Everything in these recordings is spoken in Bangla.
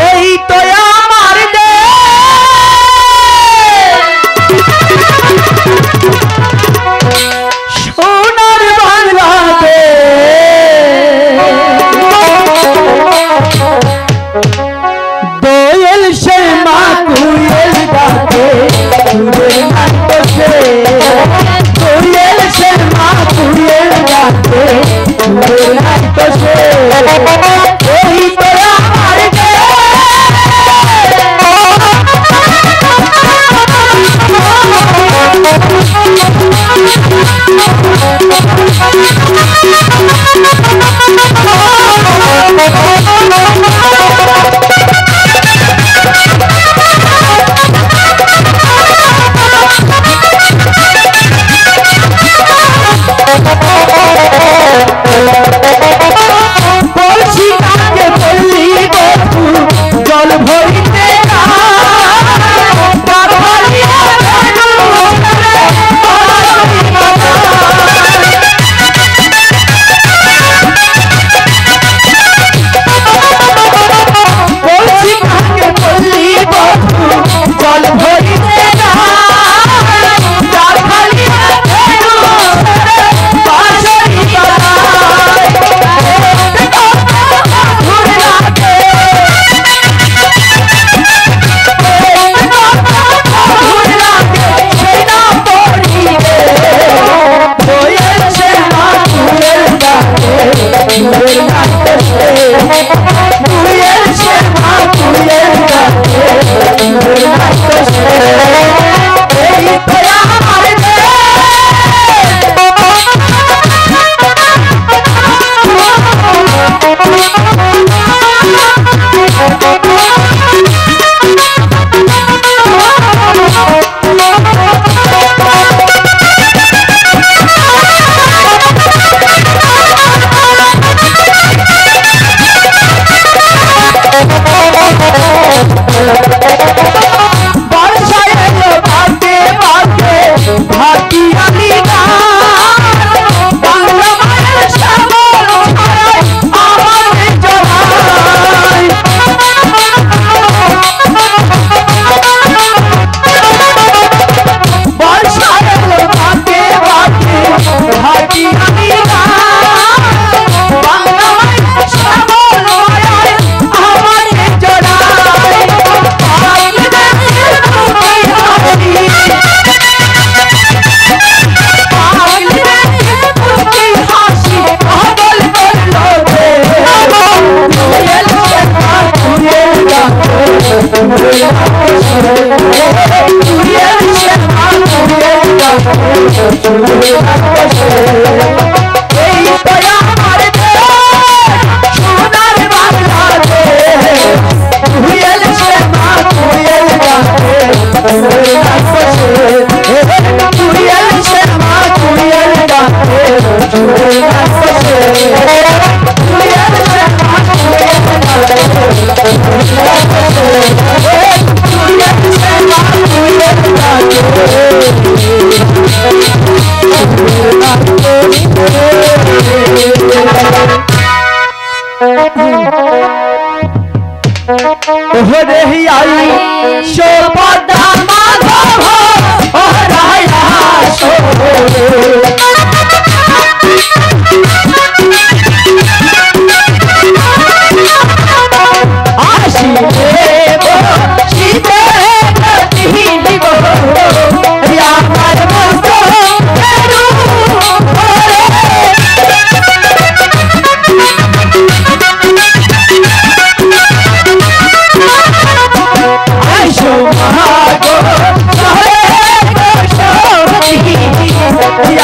এই তো আমার সোনার বাংলাদেশ দোয়েল সে মা কুয়েল ডাকে সুরের নাটকে দোয়েল সে মা কুয়েল ডাকে সুরের নাটকে এই তো আমার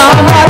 আমার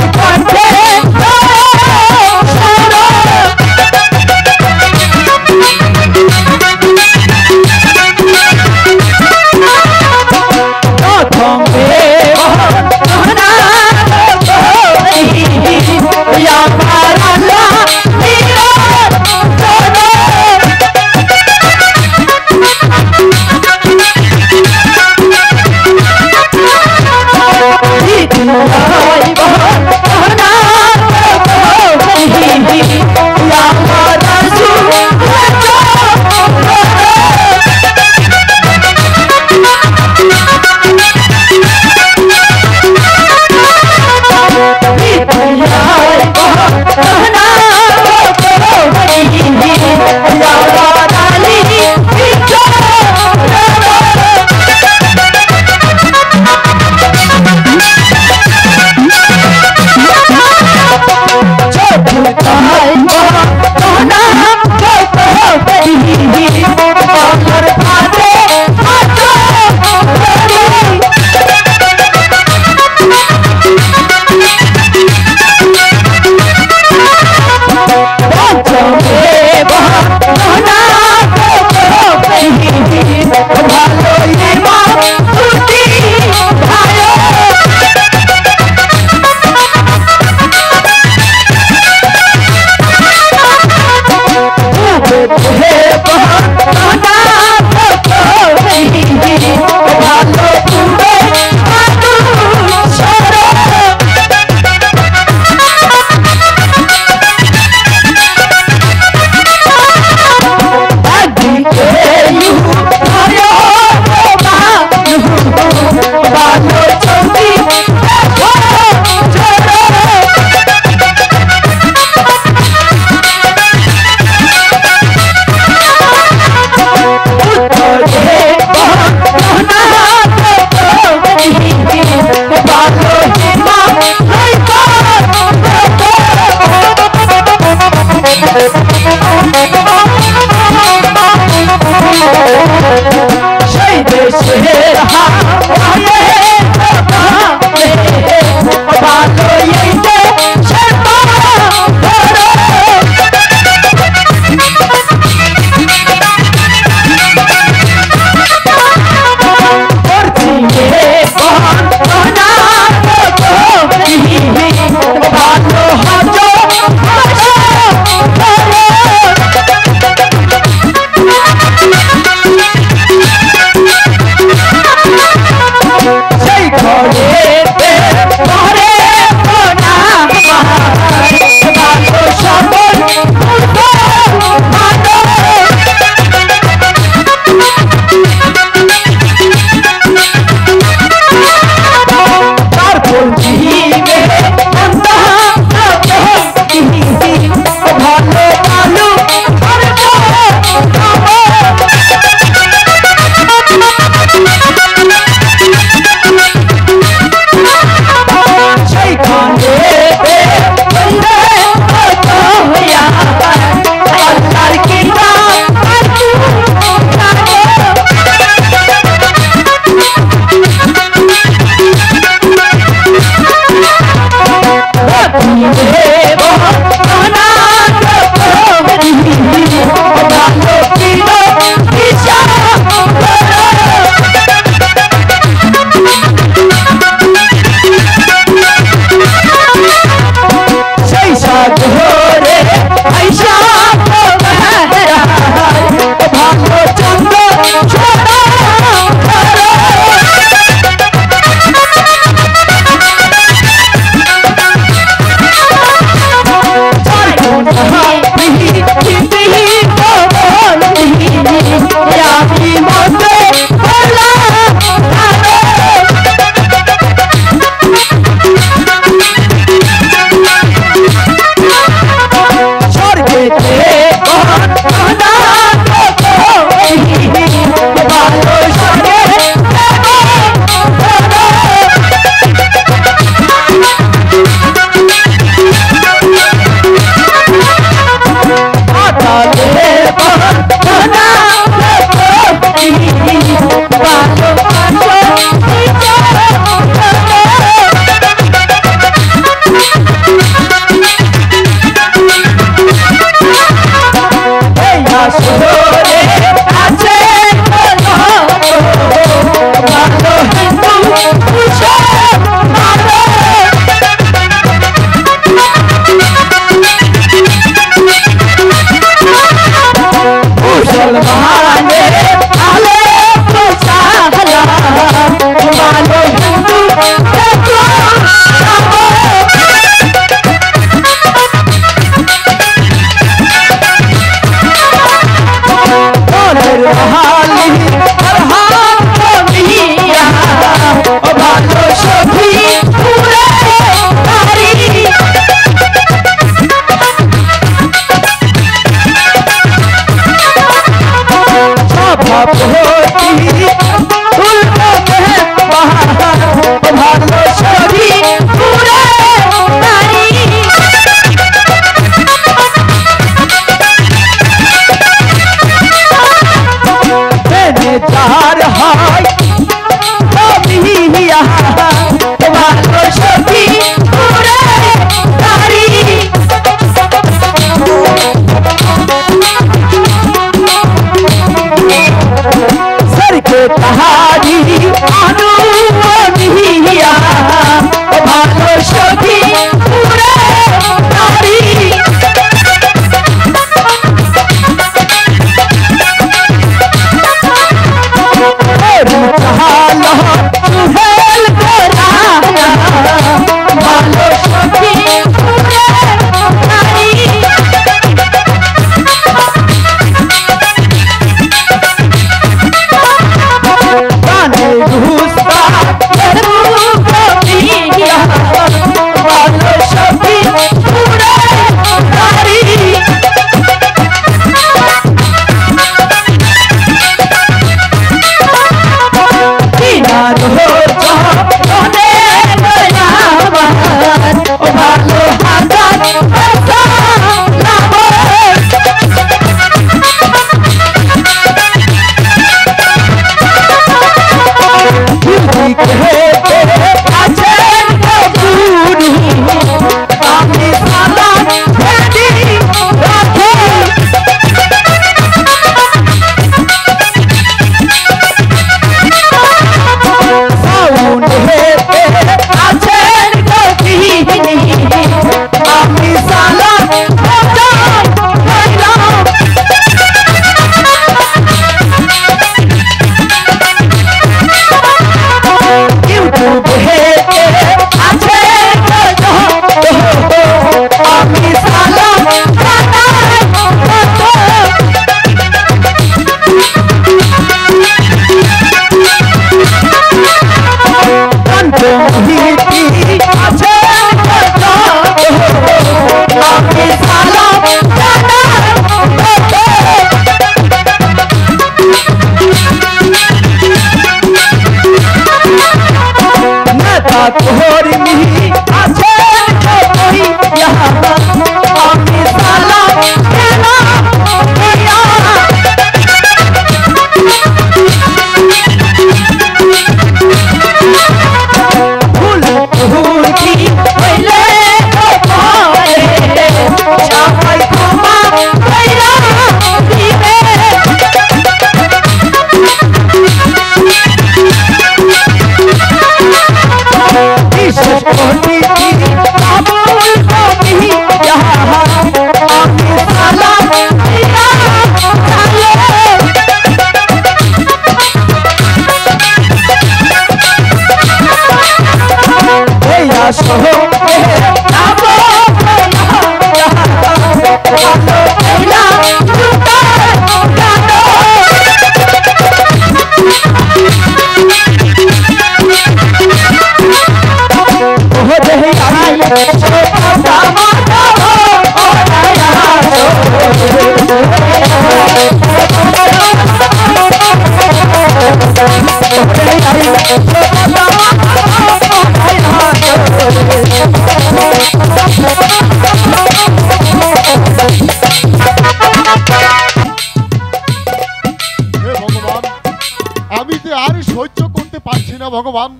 ভগবান,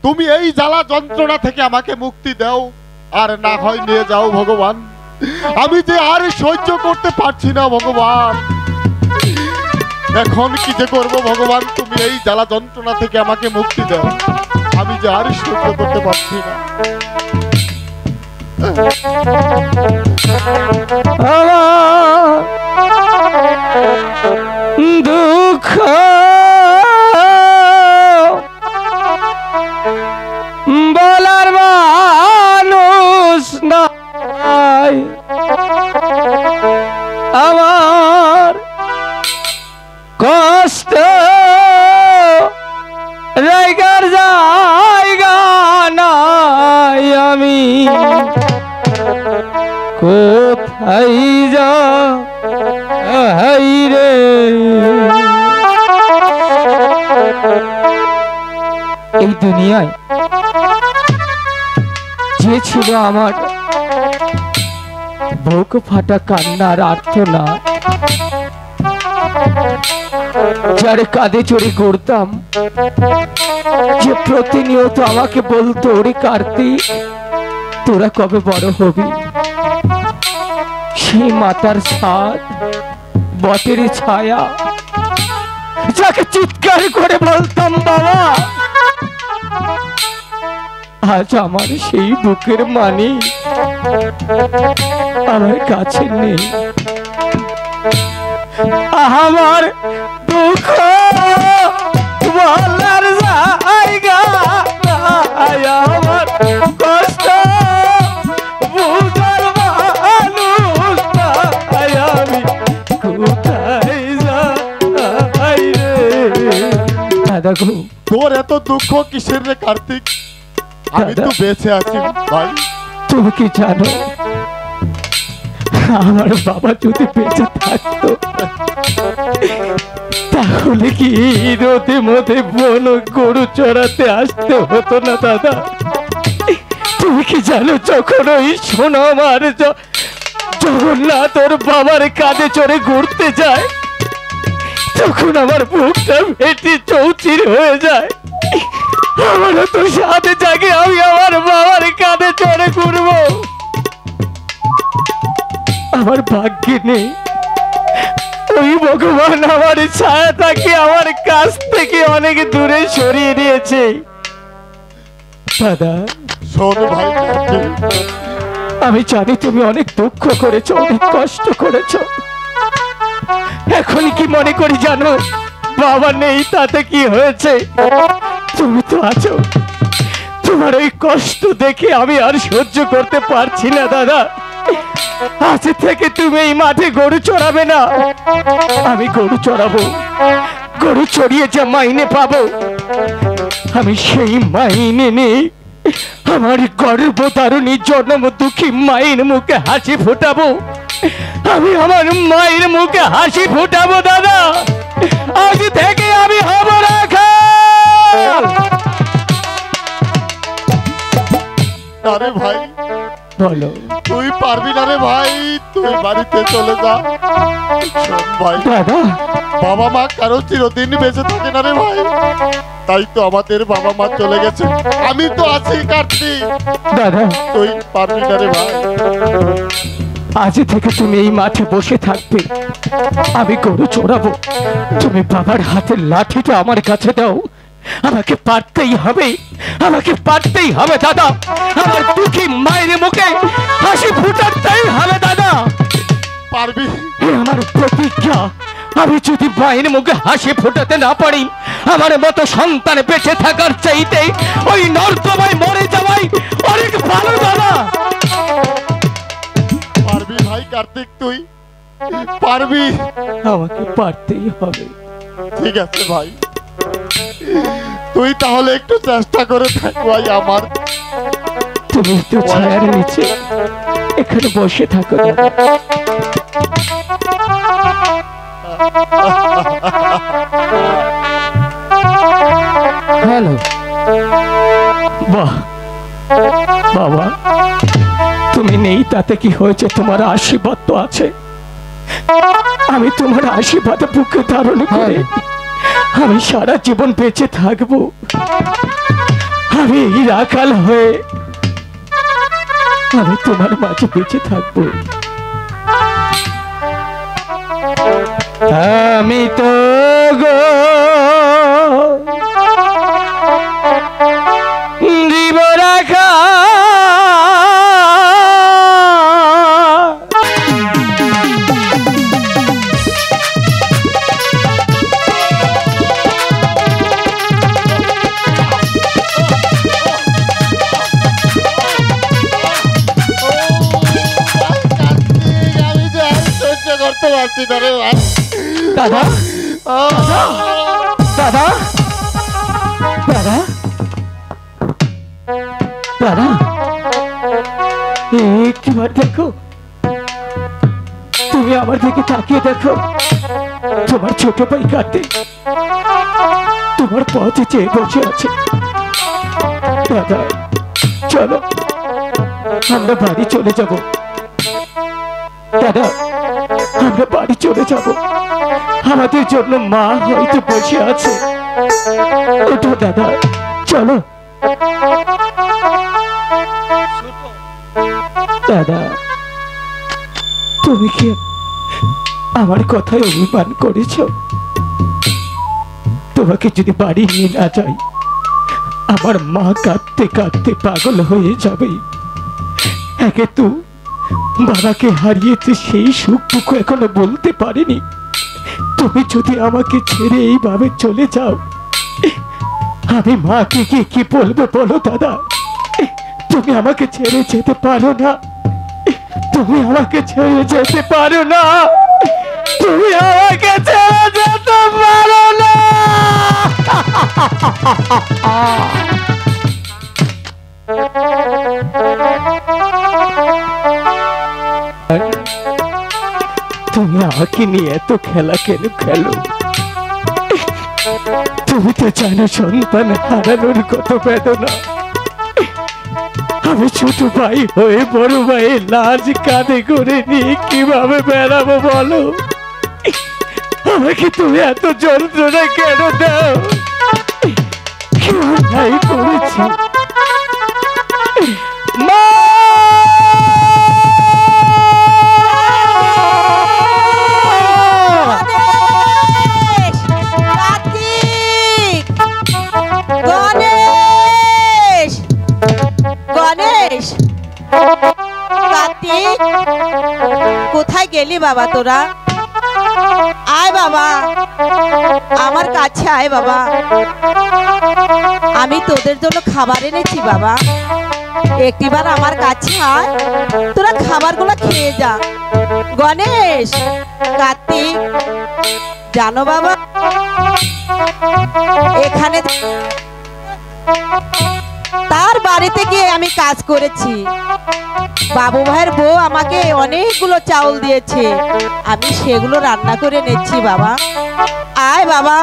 তুমি এই জ্বালা যন্ত্রণা থেকে আমাকে মুক্তি দাও, আর না হয় নিয়ে যাও ভগবান। আমি যে আর সহ্য করতে পারছি না ভগবান, এখন কি যে করবো ভগবান, তুমি এই জ্বালা যন্ত্রণা থেকে আমাকে মুক্তি দাও, আমি যে আর সহ্য করতে পারছি না। দুঃখ বলার মানুষ নাই, আমার কষ্ট রাইগার জায়গা নাই, আমি কোথায় যাই রে। এই দুনিয়ায় যে ছিল আমার বুক ফাটা কান্নার আর্তনাদ, যার কাঁধে চড়ে ঘুরতাম, যে প্রতিনিয়ত আমাকে বলতো, ওরে কার্তিক তোরা কবে বড় হবি, সেই মাতার ছাদ বটের ছায়া, যাকে চিৎকার করে বলতাম বাবা, আজ আমার সেই বুকের মানি আমার কাছে নেই। আমার দুঃখ বলার জায়গা, আমার কষ্ট বুঝার মানুষ, আমি কোথায় যাই রে। দাদা গো, তোর এত দুঃখ কিসের রে কার্তিক? আমি তো বেঁচে আছি ভাই। তুমি কি জানো, আমার বাবা যদি বেঁচে থাকতো তাহলে কি রোদে মধ্যে বন গরু চড়াতে আসতে হতো না দাদা? তুমি কি জানো, যখন ওই সোনা আমার জগন্নাথ ওর বাবার কাঁধে চড়ে ঘুরতে যায়, তখন আমার বুকটা ফেটে চৌচির হয়ে যায়। আমারও তো সাথে জাগে আমি আমার বাবার কাঁধে চড়ে ঘুরবো, আমার ভাগ্যে নেই। ওই ভগবান আমার ছায়াটাকে আমার কাছ থেকে অনেক দূরে সরিয়ে দিয়েছে। দাদা শোন ভাই, আমি জানি তুমি অনেক দুঃখ করেছো, অনেক কষ্ট করেছো। এখন কি মনে করি জানো, বাবা নেই তাতে কি হয়েছে, তুমি তো আছো। তোমার ওই কষ্ট দেখে আমি আর সহ্য করতে পারছি না দাদা। আজ থেকে তুমি এই মাঠে গরু চড়াবে না, আমি গরু চড়াবো। গরু চড়িয়ে যা মাইনে পাবো, আমি সেই মাইনে নেই আমার গর্ভধারণী জন্ম দুঃখী মায়ের মুখে হাসি ফোটাবো। আমি আমার মায়ের মুখে হাসি ফোটাবো দাদা। আজ থেকে আমি হব রাখাল। আরে ভাই বলো, তুই পারবি না রে ভাই, তুই বাড়িতে চলে যা। শোন ভাই, দাদা বাবা মা কারো চিরদিন বেঁচে থাকে না রে ভাই, তাই তো আমাদের বাবা মা চলে গেছে, আমি তো আছি কার্তিক। দাদা তুই পারবি না রে ভাই। আজ থেকে তুমি এই মাঠে বসে থাকবে, আমি গরু চড়াবো। তুমি বাবার হাতের লাঠিটা আমার কাছে দাও, আমাকে পারতেই হবে, আমাকে পারতেই হবে দাদা। আমার দুঃখী মায়ের মুখে হাসি ফুটাতেই হবে দাদা। পারবি? আমার প্রতিজ্ঞা, আমি যদি মায়ের মুখে হাসি ফোটাতে না পারি, আমার মতো সন্তান বেঁচে থাকার চাইতে ওই নর্দমায় মরে যাওয়াই অনেক ভালো দাদা। পারবি ভাই কার্তিক, তুই পারবি? আমাকে পারতেই হবে। ঠিক আছে ভাই, তুই তাহলে একটু চেষ্টা করে থাক ভাই আমার। তুমি একটু ছায়ার নিচে এখানে বসে থাকো দাদা। হ্যালো বাহ, বাবা তুমি নেই তাতে কি হয়েছে, তোমার আশীর্বাদ তো আছে। আমি তোমার আশীর্বাদে বুকে ধারণ করে আমি সারা জীবন বেঁচে থাকবো, আমি এই রাখাল হয়ে আমি তোমার মাঝে বেঁচে থাকবো। আমি তো গো জীব রাখা আমি যে আর সহ্য করতে পারছি না রে ভাই। দাদা দাদা দাদা দাদা একবার দেখো, তুমি আমার দিকে তাকিয়ে দেখো, তোমার ছোট ভাই কার্তিক তোমার পথে চেয়ে বসে আছে। দাদা চলো আমরা বাড়ি চলে যাব। দাদা আমরা বাড়ি চলে যাব, আমাদের জন্য মা হয়তো বসে আছে। ওঠো দাদা চলো। দাদা তুমি কি আমার কথায় অভিমান করেছ? তোমাকে যদি বাড়ি নিয়ে না যাই আমার মা কাঁদতে কাঁদতে পাগল হয়ে যাবে। একে তো বাবাকে হারিয়েছে, সেই সুখটুকু এখনো বলতে পারিনি। তুমি যদি আমাকে ছেড়ে এইভাবে চলে যাও আমি মাকে গিয়ে কি বলবো বলো দাদা? তুমি আমাকে ছেড়ে যেতে পারো না, তুমি আমাকে ছেড়ে যেতে পারো না, তুমি আমাকে ছেড়ে যেতে পারো না। তুমি আমাকে নিয়ে এত খেলা কেন খেলো? তুমি তো জানো সন্তান হারানোর কত বেদনা। আমি ছোট ভাই হয়ে বড় ভাইয়ের লাজ কাঁধে করে নিয়ে কিভাবে বেড়াবো বলো? আমাকে তুমি এত যন্ত্রণা কেন দাও? কি অন্যায় করেছি মা? কোথায় গেলি বাবা তোরা? আয় বাবা আমার কাছে আয় বাবা, আমি তোদের জন্য খাবার এনেছি বাবা। একটিবার আমার কাছে আয়, তোরা খাবারগুলো খেয়ে যা। গণেশ, কার্তিক, জানো বাবা এখানে তার বাড়িতে গিয়ে আমি কাজ করেছি। বাবু ভাইয়ের বউ আমাকে অনেকগুলো চাউল দিয়েছে, আমি সেগুলো রান্না করে নিচ্ছি বাবা। আয় বাবা।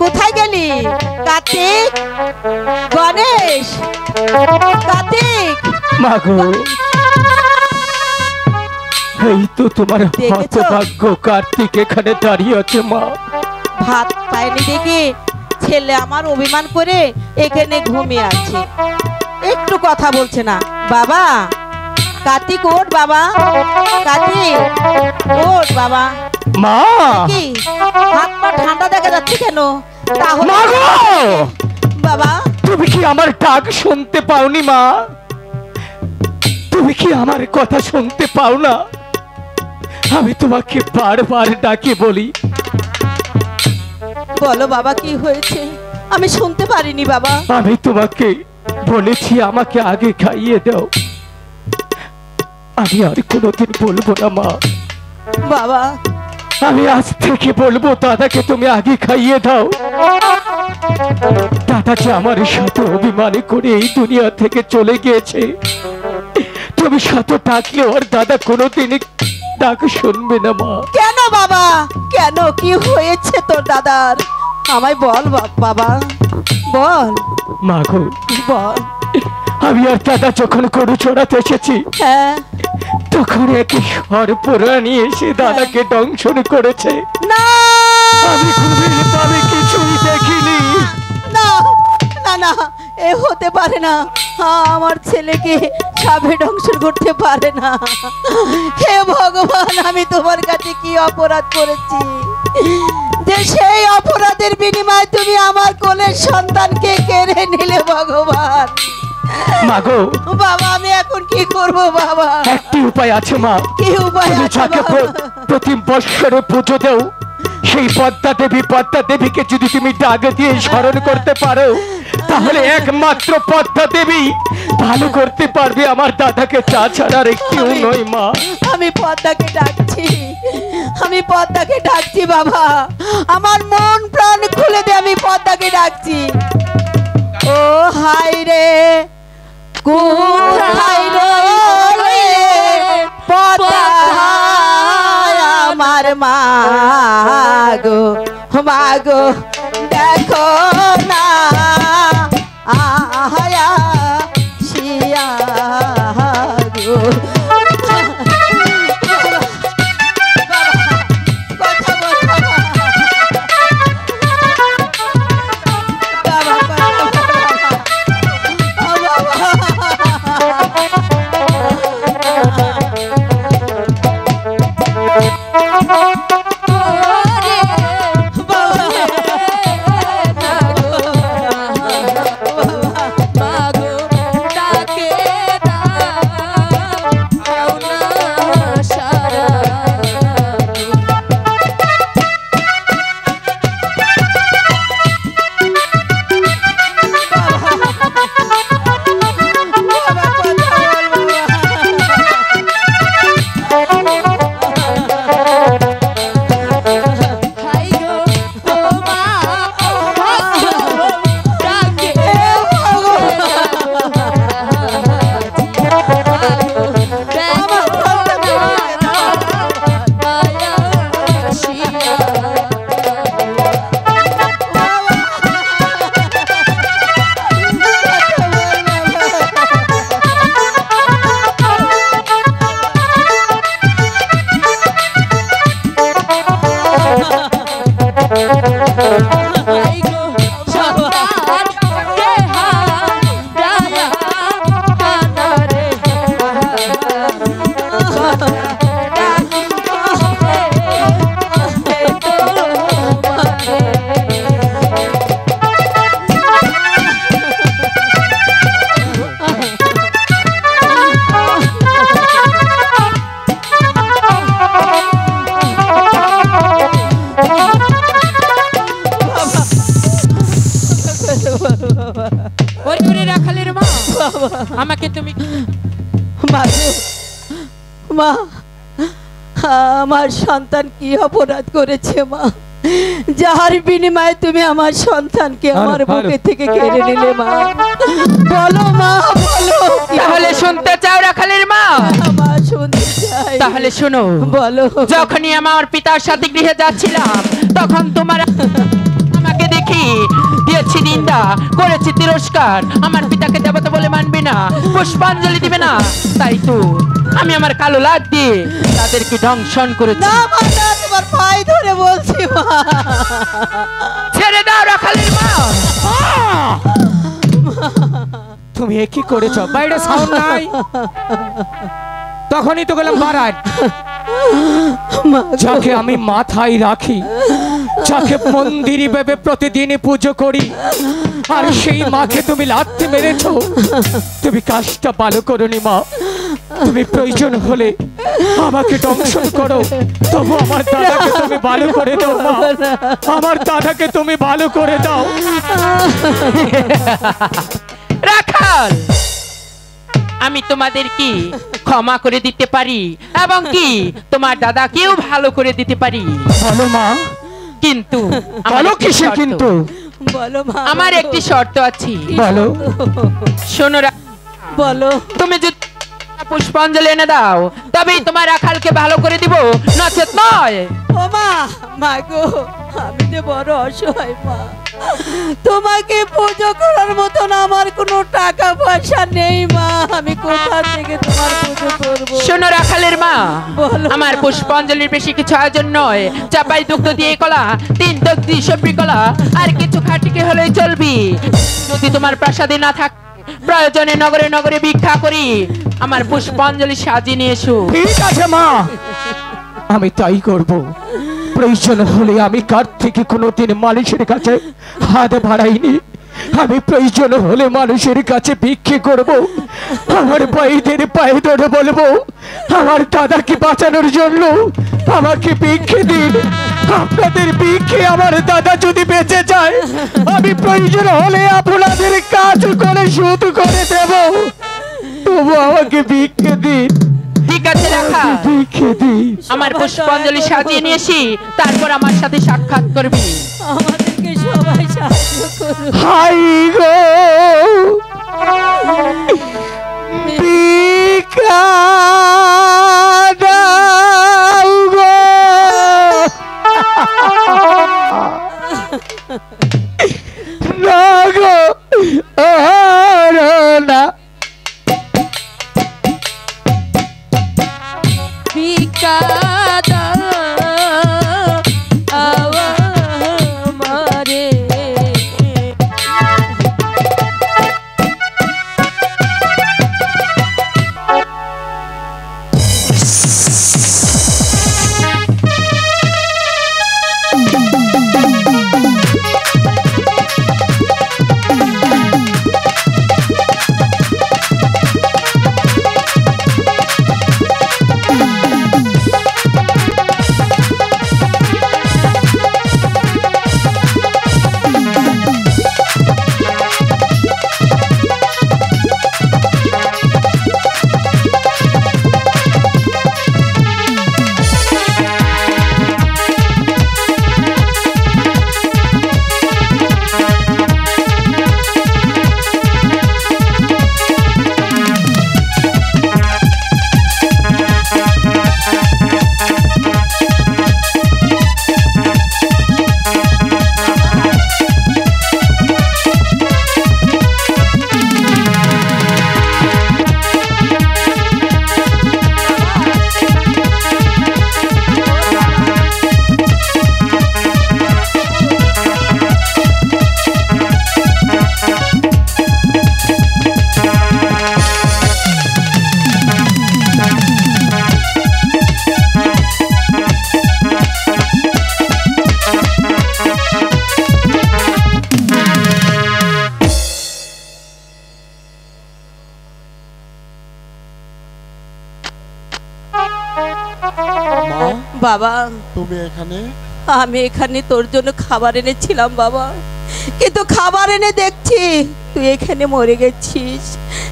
কোথায় গেলি? কার্তিক, গণেশ, কার্তিক। মাগো এই তো তোমার হতভাগ্য কার্তিক এখানে দাঁড়িয়ে আছে। মা ভাত পায়নি দেখে ছেলে আমার অভিমান করে এখানে ঘুমিয়ে আছে, একটু কথা বলছে না। বাবা কার্তিক ওঠ বাবা, কার্তিক ওঠ বাবা। মা কি হাত পা ঠান্ডা দেখা যাচ্ছে কেন? তাহলে মাগো বাবা তুমি কি আমার ডাক শুনতে পাওনি? মা তুমি কি আমার কথা শুনতে পাও না? আমি তোমাকে বারবার ডাকে বলি। বলো বাবা কি হয়েছে? আমি শুনতে পারিনি বাবা। আমি তোমাকে বলেছি আমাকে আগে খাইয়ে দাও, আমি আর কোনোদিন বলবো না মা। বাবা আমি আজ থেকে বলবো দাদাকে তুমি আগে খাইয়ে দাও। দাদা যে আমার সাথে অভিমান করে এই দুনিয়া থেকে চলে গিয়েছে, তুমি শত ডাকলেও আর দাদা কোনোদিন ডাক শুনবে না মা। কেন বাবা? কেন কি হয়েছে তোর দাদার? আমায় বল বাবা, বল মা গো। বল। আমি আর দাদা যখন গরু চড়াতে এসেছি হ্যাঁ তখন একটি সর্পরানী এসে দাদাকে দংশন করেছে। না আমি ঘুমিয়ে আমি কিছু না, এ হতে পারে না। আমার ছেলেকে সাপে দংশন করতে পারে না। হে ভগবান, আমি তোমার কাছে কি অপরাধ করেছি যে সেই অপরাধের বিনিময়ে তুমি আমার কোলের সন্তানকে কেড়ে নিলে ভগবান? মাগো বাবা, আমি এখন কি করব বাবা? একটি উপায় আছে মা। কি উপায় তুমি আছে যাকে বাবা? প্রতি বৎসরে পুজো দেও, সেই পদ্মা দেবীকে যদি তুমি ডাক দিয়ে স্মরণ করতে পারো, তাহলে একমাত্র পদ্মা দেবী ভালো করতে পারবে আমার দাদাকে, তাছাড়া আর কেউ নয় মা। আমি পদ্মাকে ডাকছি, আমি পদ্মাকে ডাকছি বাবা। আমার মন প্রাণ খুলে দে, আমি পদ্মাকে ডাকছি। ও হাই রে, কোথায় রইলে পদ্মা আমার মাগো, মাগো দেখো না আয়া শিয়া গো। কথা বল বাবা। আমাকে তুমি মা, আমার সন্তান কি অপরাধ করেছে মা, যার বিনিময়ে তুমি আমার সন্তানকে আমার বুকে থেকে কেড়ে নিলে? মা বলো, মা বলো। তাহলে শুনতে চাও রাখালের মা? মা শুনতে চাই। তাহলে শোনো, বলো। যখনই আমার পিতার সাথে গৃহে যাচ্ছিলাম, তখন তোমার আমাকে দেখি দিয়েছি নিন্দা, করেছি তিরস্কার। আমার পিতাকে দেবতা বলে মানবে না, পুষ্পাঞ্জলি দিবে না, তাই তো আমি আমার কালো লাট দিয়ে তাদেরকে দংশন করেছি। না মা, না, তোমার পায়ে ধরে বলছি মা। ছেড়ে দাও রাখালের মা। তুমি এ কি করেছ? বাইরে সাউন্ড নাই, তখনই তো গেলাম বারাত। যাকে আমি মাথায় রাখি, যাকে মন্দিরে ভেবে প্রতিদিনই পুজো করি, আর সেই মাকে তুমি লাথি মেরেছ। তুমি কাজটা ভালো করোনি মা। তুমি প্রয়োজন হলে আমাকে দংশন করো, তবু আমার দাদাকে তুমি ভালো করে দাও মা। আমার দাদাকে তুমি ভালো করে দাও। রাখাল, আমি তোমাদের কি ক্ষমা করে দিতে পারি, এবং কি তোমার দাদাকেও ভালো করে দিতে পারি। বলো মা। কিন্তু বলো কিসের কিন্তু? বলো মা। আমার একটি শর্ত আছে। বলো। শোনো, বলো। তুমি যদি পুষ্পাঞ্জলি এনে দাও, তবেই তোমার রাখালকে ভালো করে দিব, নচেত নয়। ও মা, মা গো, আমি যে বড় অসহায় মা। তোমাকে পুজো করার মতন আমার কোনো টাকা পয়সা নেই মা। আমি কোথা থেকে তোমার পুজো করব? শোনো রাখালের মা, বলো আমার মা। পুষ্পাঞ্জলির বেশি কিছু আয়োজন নয়। চাপাই দুগ্ধ দিয়ে কলা, 3 দগ্ধি সবরি কলা, আর কিছু খাটিকে হলেই চলবি। যদি তোমার প্রাসাদে না থাক, প্রয়োজনে নগরে নগরে ভিক্ষা করি আমার পুষ্পাঞ্জলি সাজিয়ে নিয়ে এসো। ঠিক আছে মা, আমি তাই করব। প্রয়োজন হলে আমি কার থেকে কোনোদিন মানুষের কাছে হাত বাড়াইনি। আমি প্রয়োজন হলে মানুষের কাছে ভিক্ষে করব। আমার ভাইদের পায়ে ধরে বলবো, আমার দাদাকে বাঁচানোর জন্য আমাকে ভিক্ষে দিন। আপনাদের ভিক্ষে আমার দাদা যদি বেঁচে যায়, আমি প্রয়োজন হলে আপনাদের কাজ করে সুদ করে দেব। তবু আমাকে ভিক্ষে দিন, ঠিক আছে রাখা, ভিক্ষে দিন। আমার পুষ্পাঞ্জলি সাজিয়ে নিয়ে আসি, তারপর আমার সাথে সাক্ষাৎ করবি। আমাদেরকে সবাই সাহায্য করো। হাই গো ভিক্ষা দাও গো। না গো, আর না। ভিক্ষা দাও আমারে। বাবা, তুমি এখানে? আমি এখানে তোর জন্য খাবার এনেছিলাম বাবা, কিন্তু খাবার এনে দেখছি তুই এখানে মরে গেছিস।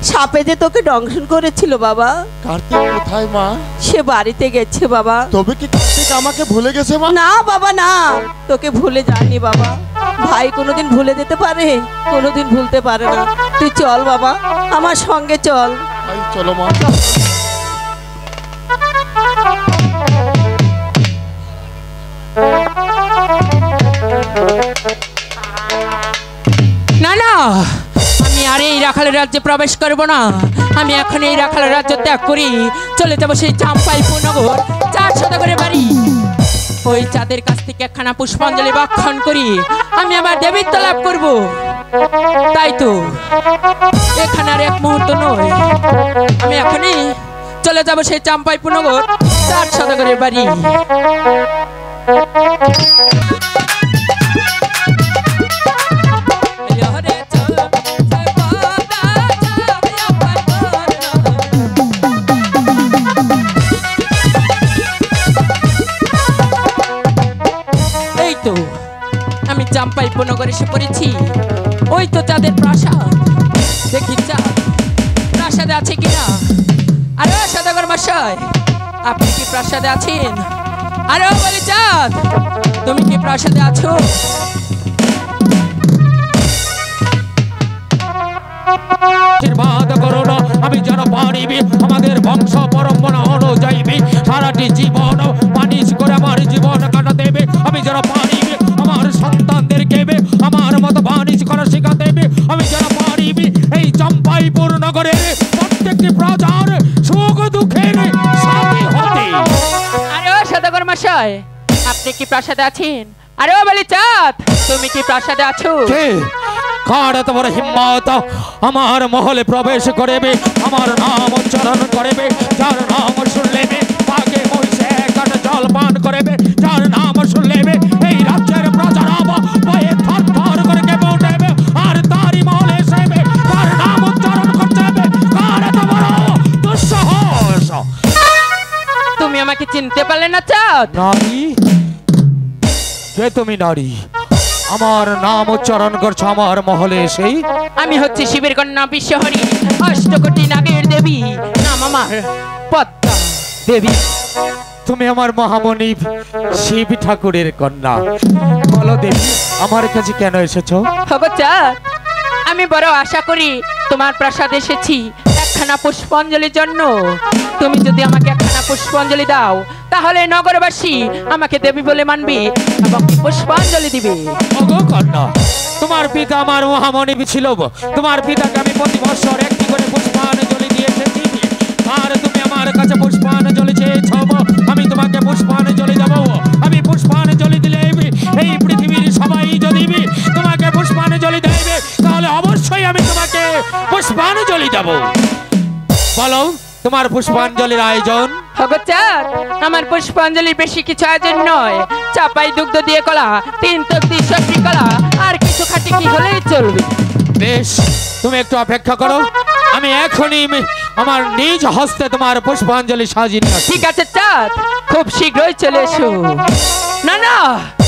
সাপে যে তোকে দংশন করেছিল বাবা। কার্তিক কোথায় মা? সে বাড়িতে গেছে বাবা। তবে কি কার্তিক আমাকে ভুলে গেছে মা? না বাবা না, তোকে ভুলে যায়নি বাবা। ভাই কোনোদিন ভুলে যেতে পারে? কোনোদিন ভুলতে পারে না। তুই চল বাবা, আমার সঙ্গে চল। ভাই চলো মা। না না, আমি আর এই রাখালের রাজ্যে প্রবেশ করব না। আমি এখন এই রাখালের রাজ্য ত্যাগ করি চলে যাবো সেই চাম্পাইপুর নগর, 4 শতকের বাড়ি। ওই চাঁদের কাছ থেকে একখানা পুষ্পাঞ্জলি ভক্ষণ করি আমি আমার দেবীত্ব লাভ করব। তাই তো এখানে আর এক মুহূর্ত নয়, আমি এখনই চলে যাব সেই চাম্পাইপুর নগর, 4 শতকের বাড়ি। এই তো আমি চাম্পাইপুর নগরে এসে পড়েছি। ওই তো চাঁদের প্রাসাদ, দেখি চাঁদ প্রাসাদে আছে কিনা। আরে সদাগর মশাই, আপনি কি প্রাসাদে আছেন? আরে বলি চাঁদ, তুমি কি প্রাসাদে আছো? আশীর্বাদ করো না, আমি যেন পারি করিবি আমাদের বংশ পরম্পরা অনুযায়ী সারাটি জীবন মানিস করে আমার জীবন কাটাতে দেবে। আমি যারা পারিবি আমার সন্তানদেরকে আমার মতো বানিস করা শেখাতে দেবে। আমি যারা পারিবি এই চম্পাইপুর নগরের প্রত্যেকটি প্রজার সুখ দুঃখের সাথী হতে। আরে ও সদাগর মশাই, আপনি কি প্রাসাদে আছেন? আরে ও বলি চাঁদ, তুমি কি প্রাসাদে আছো? কে কার এত বড় হিম্মত আমার মহলে প্রবেশ করবে, আমার নাম উচ্চারণ করবে, যার নাম শুনলে পাকে মহিষে কাটা জল পান করবে, যার নাম শুনলে এই রাজ্যের প্রজারা ভয়ে থরথর করে কেঁপে উঠবে, আর তারই মহলে এসেবে তার নাম উচ্চারণ করতে হবে। কার এত বড় দুঃসাহস? তুমি আমাকে চিনতে পারলে না চাঁদ? নারী, কে তুমি নারী? আমার নাম উচ্চারণ করছো আমার মহলে এসেই? আমি হচ্ছে শিবের কন্যা বিশ্বহরি, অষ্টকোটি নাগের দেবী, নাম আমার পদ্মা দেবী। তুমি আমার মহামণি শিব ঠাকুরের কন্যা। বলো দেবী, আমার কাছে কেন এসেছো? হগো চাঁদ, আমি বড় আশা করি তোমার প্রাসাদে এসেছি একখানা পুষ্পাঞ্জলির জন্য। তুমি যদি আমাকে একখানা পুষ্পাঞ্জলি দাও তাহলে নগরবাসী আমাকে দেবী বলে মানবে এবং পুষ্পাঞ্জলি দিবে। ওগো কন্যা, তোমার পিতা আমার মহামণি ছিল। তোমার পিতাকে আমি প্রতি বছর একটি করে পুষ্পাঞ্জলি দিয়ে এসেছি। আর তুমি আমার কাছে পুষ্পাঞ্জলি চেয়েছ, আমি তোমাকে পুষ্পাঞ্জলি দেব। আমি পুষ্পাঞ্জলি দিলে এই পৃথিবীর সবাই যদি তোমাকে পুষ্পাঞ্জলি দেবে তাহলে অবশ্যই আমি তোমাকে পুষ্পাঞ্জলি দেব। বলো, তোমার পুষ্পাঞ্জলির আয়োজন? হগো চাঁদ, আমার পুষ্পাঞ্জলির বেশি কিছু আয়োজন নয়। চাপাই দুগ্ধ দিয়ে কলা, 3 তক্তি সবজি কলা, আর কিছু খাটি কি হলেই চলবে। বেশ, তুমি একটু অপেক্ষা করো, আমি এখনই আমার নিজ হস্তে তোমার পুষ্পাঞ্জলি সাজিয়ে নিয়ে আসছি। ঠিক আছে চাঁদ, খুব শীঘ্রই চলে এসো। না না,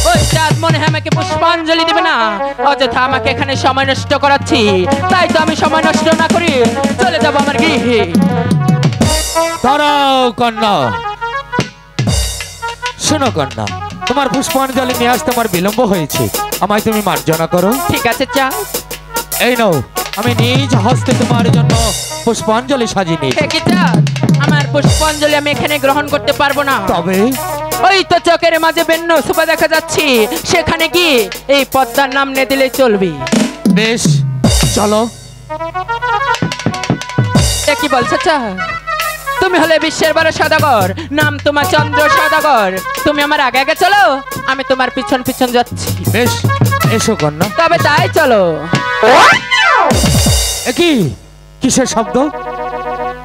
ওই চাঁদ মনে হয় আমাকে পুষ্পাঞ্জলি দেবে না, অযথা আমাকে এখানে সময় নষ্ট করাচ্ছি। তাই তো আমি সময় নষ্ট না করি চলে যাবো আমার গৃহে। দাঁড়াও কন্যা, শোনো কন্যা, তোমার পুষ্পাঞ্জলি নিয়ে আসতে আমার বিলম্ব হয়েছে, আমায় তুমি মার্জনা করো। ঠিক আছে চাঁদ, এই নাও, আমি নিজ হস্তে তোমার জন্য পুষ্পাঞ্জলি সাজিয়ে নিয়েছি। কি চাঁদ, আমার পুষ্পাঞ্জলি আমি এখানে গ্রহণ করতে পারবো না। তবে ওই তো চোখের মাঝে বেন্ন সুপা দেখা যাচ্ছে, সেখানে গিয়ে এই পদ্মার নাম নিয়ে দিলে চলবে। বেশ, চলো। কি বলছো চাঁদ? তুমি হলে বিশ্বের বড় সদাগর, নাম তোমার চন্দ্র সদাগর। তুমি আমার আগে আগে চলো, আমি তোমার পিছন পিছন যাচ্ছি। বেশ, এসো কন্যা। তবে তাই চলো। কি কিসের শব্দ?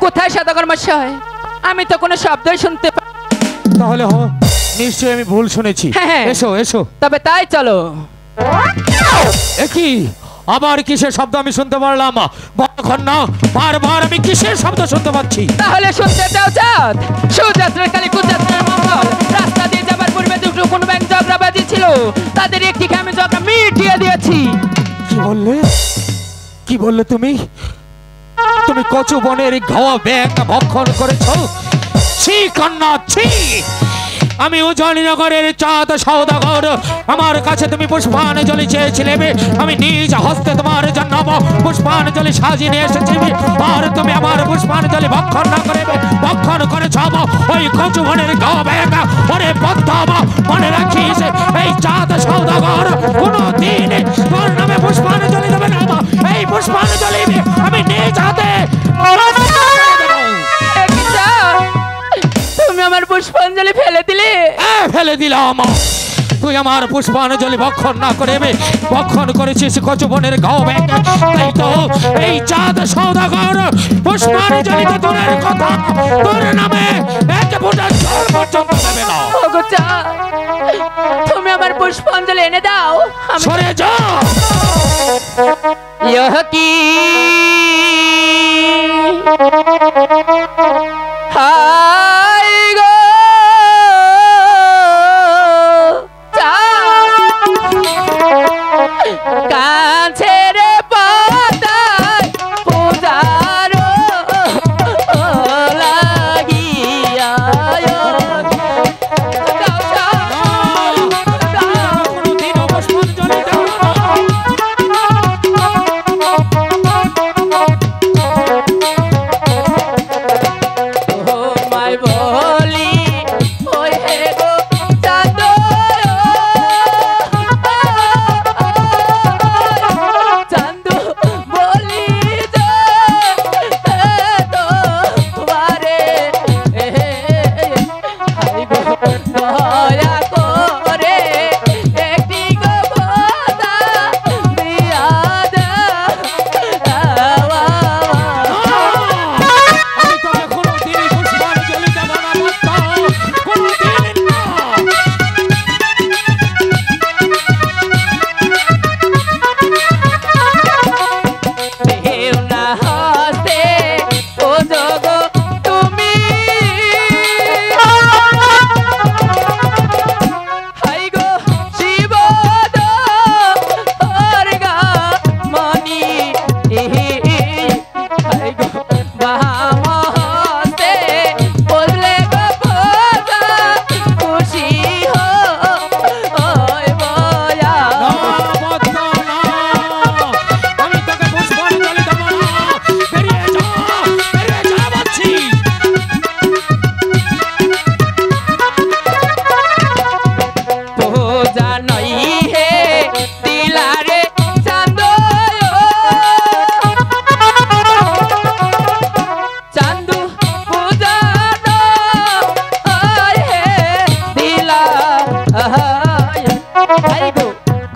কোথায় সদাগর মশাই? আমি তো কোনো শব্দই শুনতে পাই। তাহলে নিশ্চয়ই আমি ভুল শুনেছি। হ্যাঁ। এসো এসো। তবে তাই চলো। কি আবার কিসের শব্দ আমি শুনতে পারলাম? কন্যা, বারবার আমি কিসের শব্দ শুনতে পাচ্ছি? তাহলে শুনতে চাও চাঁদ? সুযাত্রার কালী কুযাত্রার মঙ্গল, রাস্তা দিয়ে যাবার পূর্বে দুটো কোন ব্যাংক ঝগড়াবাজি ছিল, তাদের একটি আমি ঝগড়া মিটিয়ে দিয়েছি। কি বললে? কি বললে তুমি? তুমি কচু বনের ঘাওয়া ব্যাংক ভক্ষণ করেছো? ছি কন্যা, ছি! আমি উজয়নগরের চাঁদ সওদাগর, আমার কাছে তুমি পুষ্পাঞ্জলি চেয়েছিলে, আমি নিজ হস্তে তোমার জন্য পুষ্পাঞ্জলি সাজিয়ে নিয়ে এসেছি, আর তুমি আমার পুষ্পাঞ্জলি ভক্ষণ না করে ভক্ষণ করেছ ওই কচু বনের ঘাওয়া ব্যাংক। ওরে পদ্মা, মনে রাখিস, এই চাঁদ সওদাগর কোনোদিন তোর নামে পুষ্পাঞ্জলি দেবে না। এই পুষ্পাঞ্জলি আমি নিজ হাতে তুমি আমার পুষ্পাঞ্জলি ফেলে দিলে। ফেলে দিলাম। তুই আমার পুষ্পাঞ্জলি ভক্ষণ না করে ভক্ষণ করেছিস কচু বনের ঘাওয়া ব্যাংক। তাই তো এই চাঁদ সওদাগর পুষ্পাঞ্জলি তো দূরের কথা, তোর নামে এক ফোঁটা জল পর্যন্ত দেবে না। ওগো চাঁদ, তুমি আমার পুষ্পাঞ্জলি এনে দাও। সরে যা। ইহ কি হাই গো কাছের পাতায় পূজার লাগিয়া হাই গো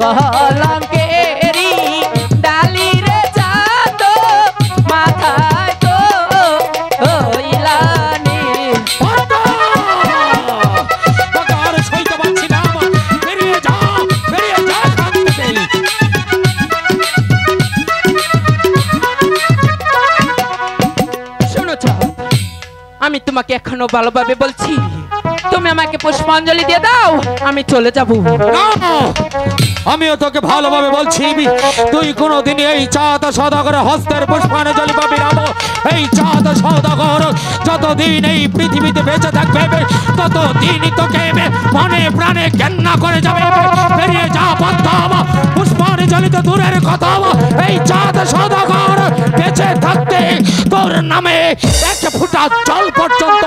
কলঙ্কেরি ডালি রে চাঁদ মাথায় তো হইলানি। তোকে আর সইতে পারছি না, বেরিয়ে যা এখান থেকে। শোনো চাঁদ, আমি তোমাকে এখনো ভালোভাবে বলছি, তুমি আমাকে পুষ্পাঞ্জলি দিয়ে দাও, আমি চলে যাব। না, আমিও তোকে ভালোভাবে বলছি, তুই কোনোদিন এই চাঁদ সওদাগর হস্তের পুষ্পাঞ্জলি পাবি না। এই চাঁদ সওদাগর যতদিন এই পৃথিবীতে বেঁচে থাকবে ততদিনই তোকে মনে প্রাণে ঘেন্না করে যাবে। বেরিয়ে যা পদ্মা, পুষ্পাঞ্জলি তো দূরের কথা, এই চাঁদ সওদাগর বেঁচে থাকতে তোর নামে এক ফোঁটা জল পর্যন্ত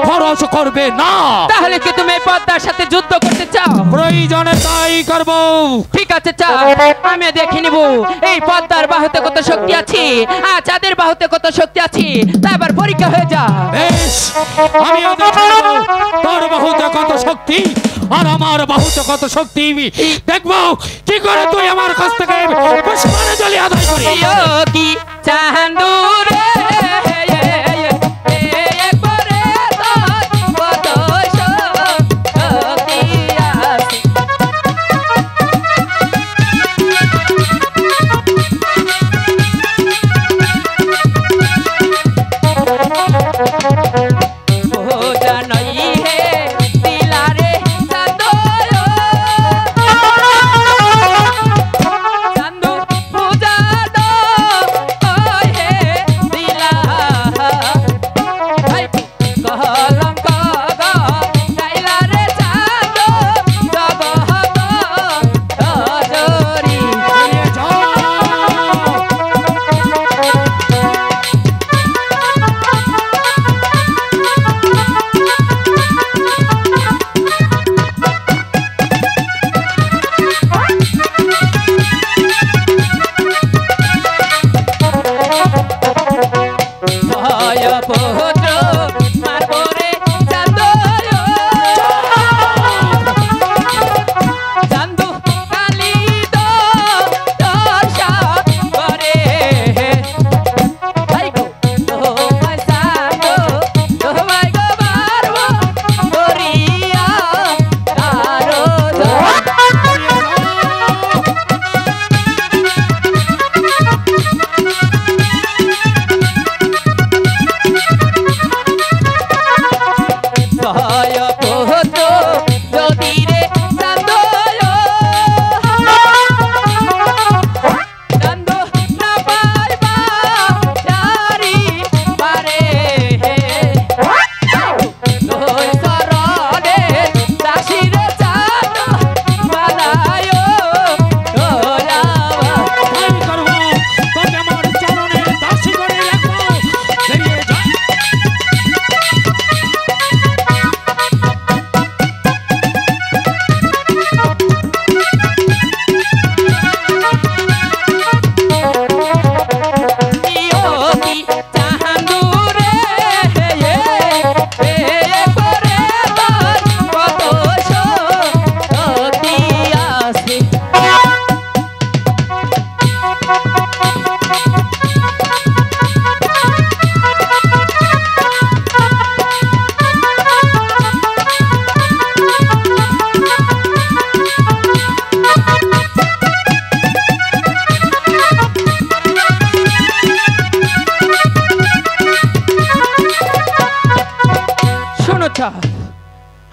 খরচ করবে না। তাহলে কি তুমি এই পদ্মার সাথে যুদ্ধ করতে চাও? প্রয়োজনে তাই করব। ঠিক আছে চাঁদ, আমি দেখে নিব এই পদ্মার বাহুতে কত শক্তি আছে আর চাঁদের বাহুতে কত শক্তি আছে, তা এবার পরীক্ষা হয়ে যা। বেশ, আমিও দেখে নেব তোর বাহুতে কত শক্তি আর আমার বাহুতে কত শক্তি। দেখবো কি করে তুই আমার কাছ থেকে পুষ্পাঞ্জলি আদায় করিস। কি চান্দুরে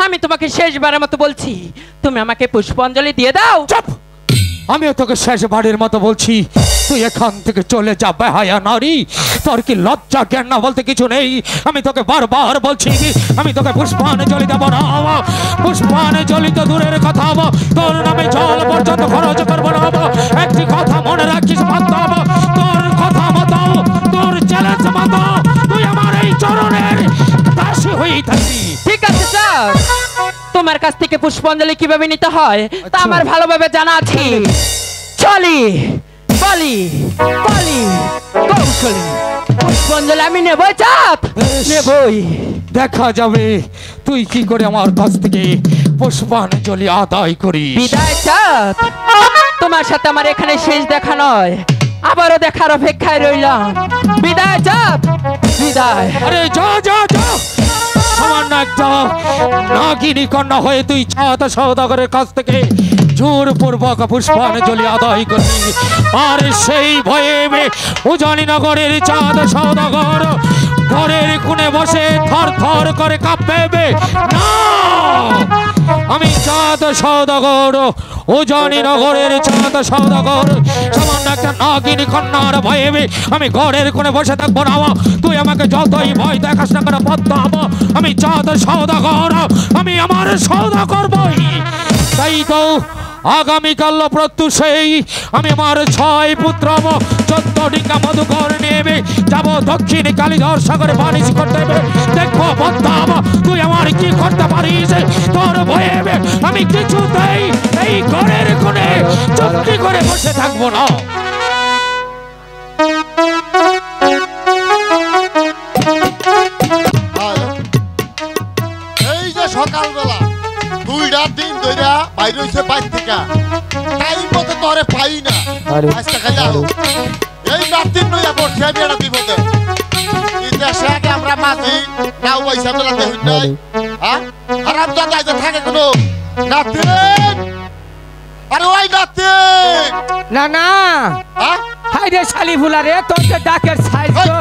আমি তোমাকে শেষবারের মতো বলছি, তুমি আমাকে পুষ্পাঞ্জলি দিয়ে দাও। চুপ! আমিও তোকে শেষবারের মতো বলছি, তুই এখান থেকে চলে যা বেহায়া নারী। তোর কি লজ্জা জ্ঞান না বলতে কিছু নেই? আমি তোকে বারবার বলছি আমি তোকে পুষ্পাঞ্জলি দেবো না। পুষ্পাঞ্জলি তো দূরের কথা, তোর নামে জল পর্যন্ত খরচ করবো না। একটি কথা মনে রাখিস, তোর কথা মতো, তোর চ্যালেঞ্জ মতো তুই আমার এই চরণের দাসী হয়েই থাকবি। ঠিক আছে স্যার, তোমার কাছ থেকে পুষ্পাঞ্জলি কিভাবে নিতে হয় তা আমার ভালোভাবে জানা আছে। চলি বলি বলি কৌশলী পুষ্পাঞ্জলি আমি নেবই, চাঁদ নেবই। দেখা যাবে তুই কি করে আমার কাছ থেকে পুষ্পাঞ্জলি আদায় করি। বিদায় চাঁদ, তোমার সাথে আমার এখানে শেষ দেখা নয়, আবারও দেখার অপেক্ষায় রইলাম। বিদায় চাঁদ, বিদায়। আরে যা যা যা, সামান্য একটা নাগিনী কন্যা হয়ে তুই চাঁদ সওদাগরের কাছ থেকে জোরপূর্বক পুষ্পাঞ্জলি আদায় করবি, আর সেই ভয়ে উজানিনগরের চাঁদ সওদাগর ঘরের কোণে বসে থর থর করে কাঁপবে না। আমি চাঁদ সওদাগর, উজানিনগরের চাঁদ সওদাগর, সামান্য একটা নাগিনী কন্যার ভয়ে আমি ঘরের কোণে বসে থাকবো না। তুই আমাকে যতই ভয় দেখাস না কেন পদ্মাব, আমি চাঁদ সওদাগর, আমি আমার সওদা করবই। তাই তো আগামীকাল প্রত্যুষেই আমি আমার 6 পুত্র 14 ডিঙ্গা মধুকর নেবে যাব দক্ষিণ কালীধর সাগরে বাণিজ্য করতে। দেখবো পদ্মাব তুই আমার কি করতে পারিস। তোর ভয়ে আমি কিছুতেই এই ঘরের কোণে চুপটি করে বসে থাকবো না। এই যে সকালবেলা 2টা দিন ধরে বাইরে হইছে বাইর থেকে, টাইম মতো তোরে পাই না। আজকে খাইলা এই রাত্রির নইয়া পড়ছে আমি এটা বিপদে। এই দেশে আগে আমরা মাঝি নাও পয়সা বেলাতে হই নাই, হ্যাঁ হারাম দাদা যে থাকে কোনো নাতিন। আরে ওই নাতিন না না, হ্যাঁ হাই রে শালি ভুলা রে, তোর যে ডাকের সাইজ তো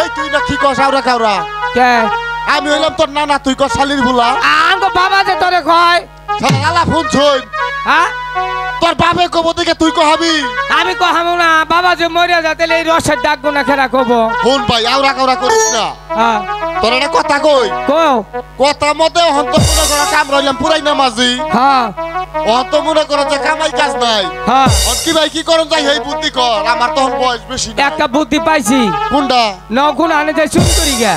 এই তুই না কি কস আওরা কাওরা? কে আমি হইলাম তোর নানা, তুই কস শালির ভুলা। আমগো বাবা যে তোরে কয় শালা ফোন ছই হ্যাঁ, তোর বাবে কব থেকে তুই কহাবি। আমি কহামু না, বাবা যে মরিয়া যাতে এই রসের ডাক গুনা খেলা কব। ফোন ভাই আওরা কাওরা করিস না। হ্যাঁ তোর একটা কথা কই, কো কথা মতে হন্ত মনে করা কাম রইলাম পুরাই না মাঝি। হ্যাঁ অন্ত মনে করা যে কামাই কাজ নাই। হ্যাঁ, কি ভাই কি করন যাই এই বুদ্ধি কর, আমার তখন বয়স বেশি না। একটা বুদ্ধি পাইছি। কোনটা? নগুন আনে যাই শুন করি গা,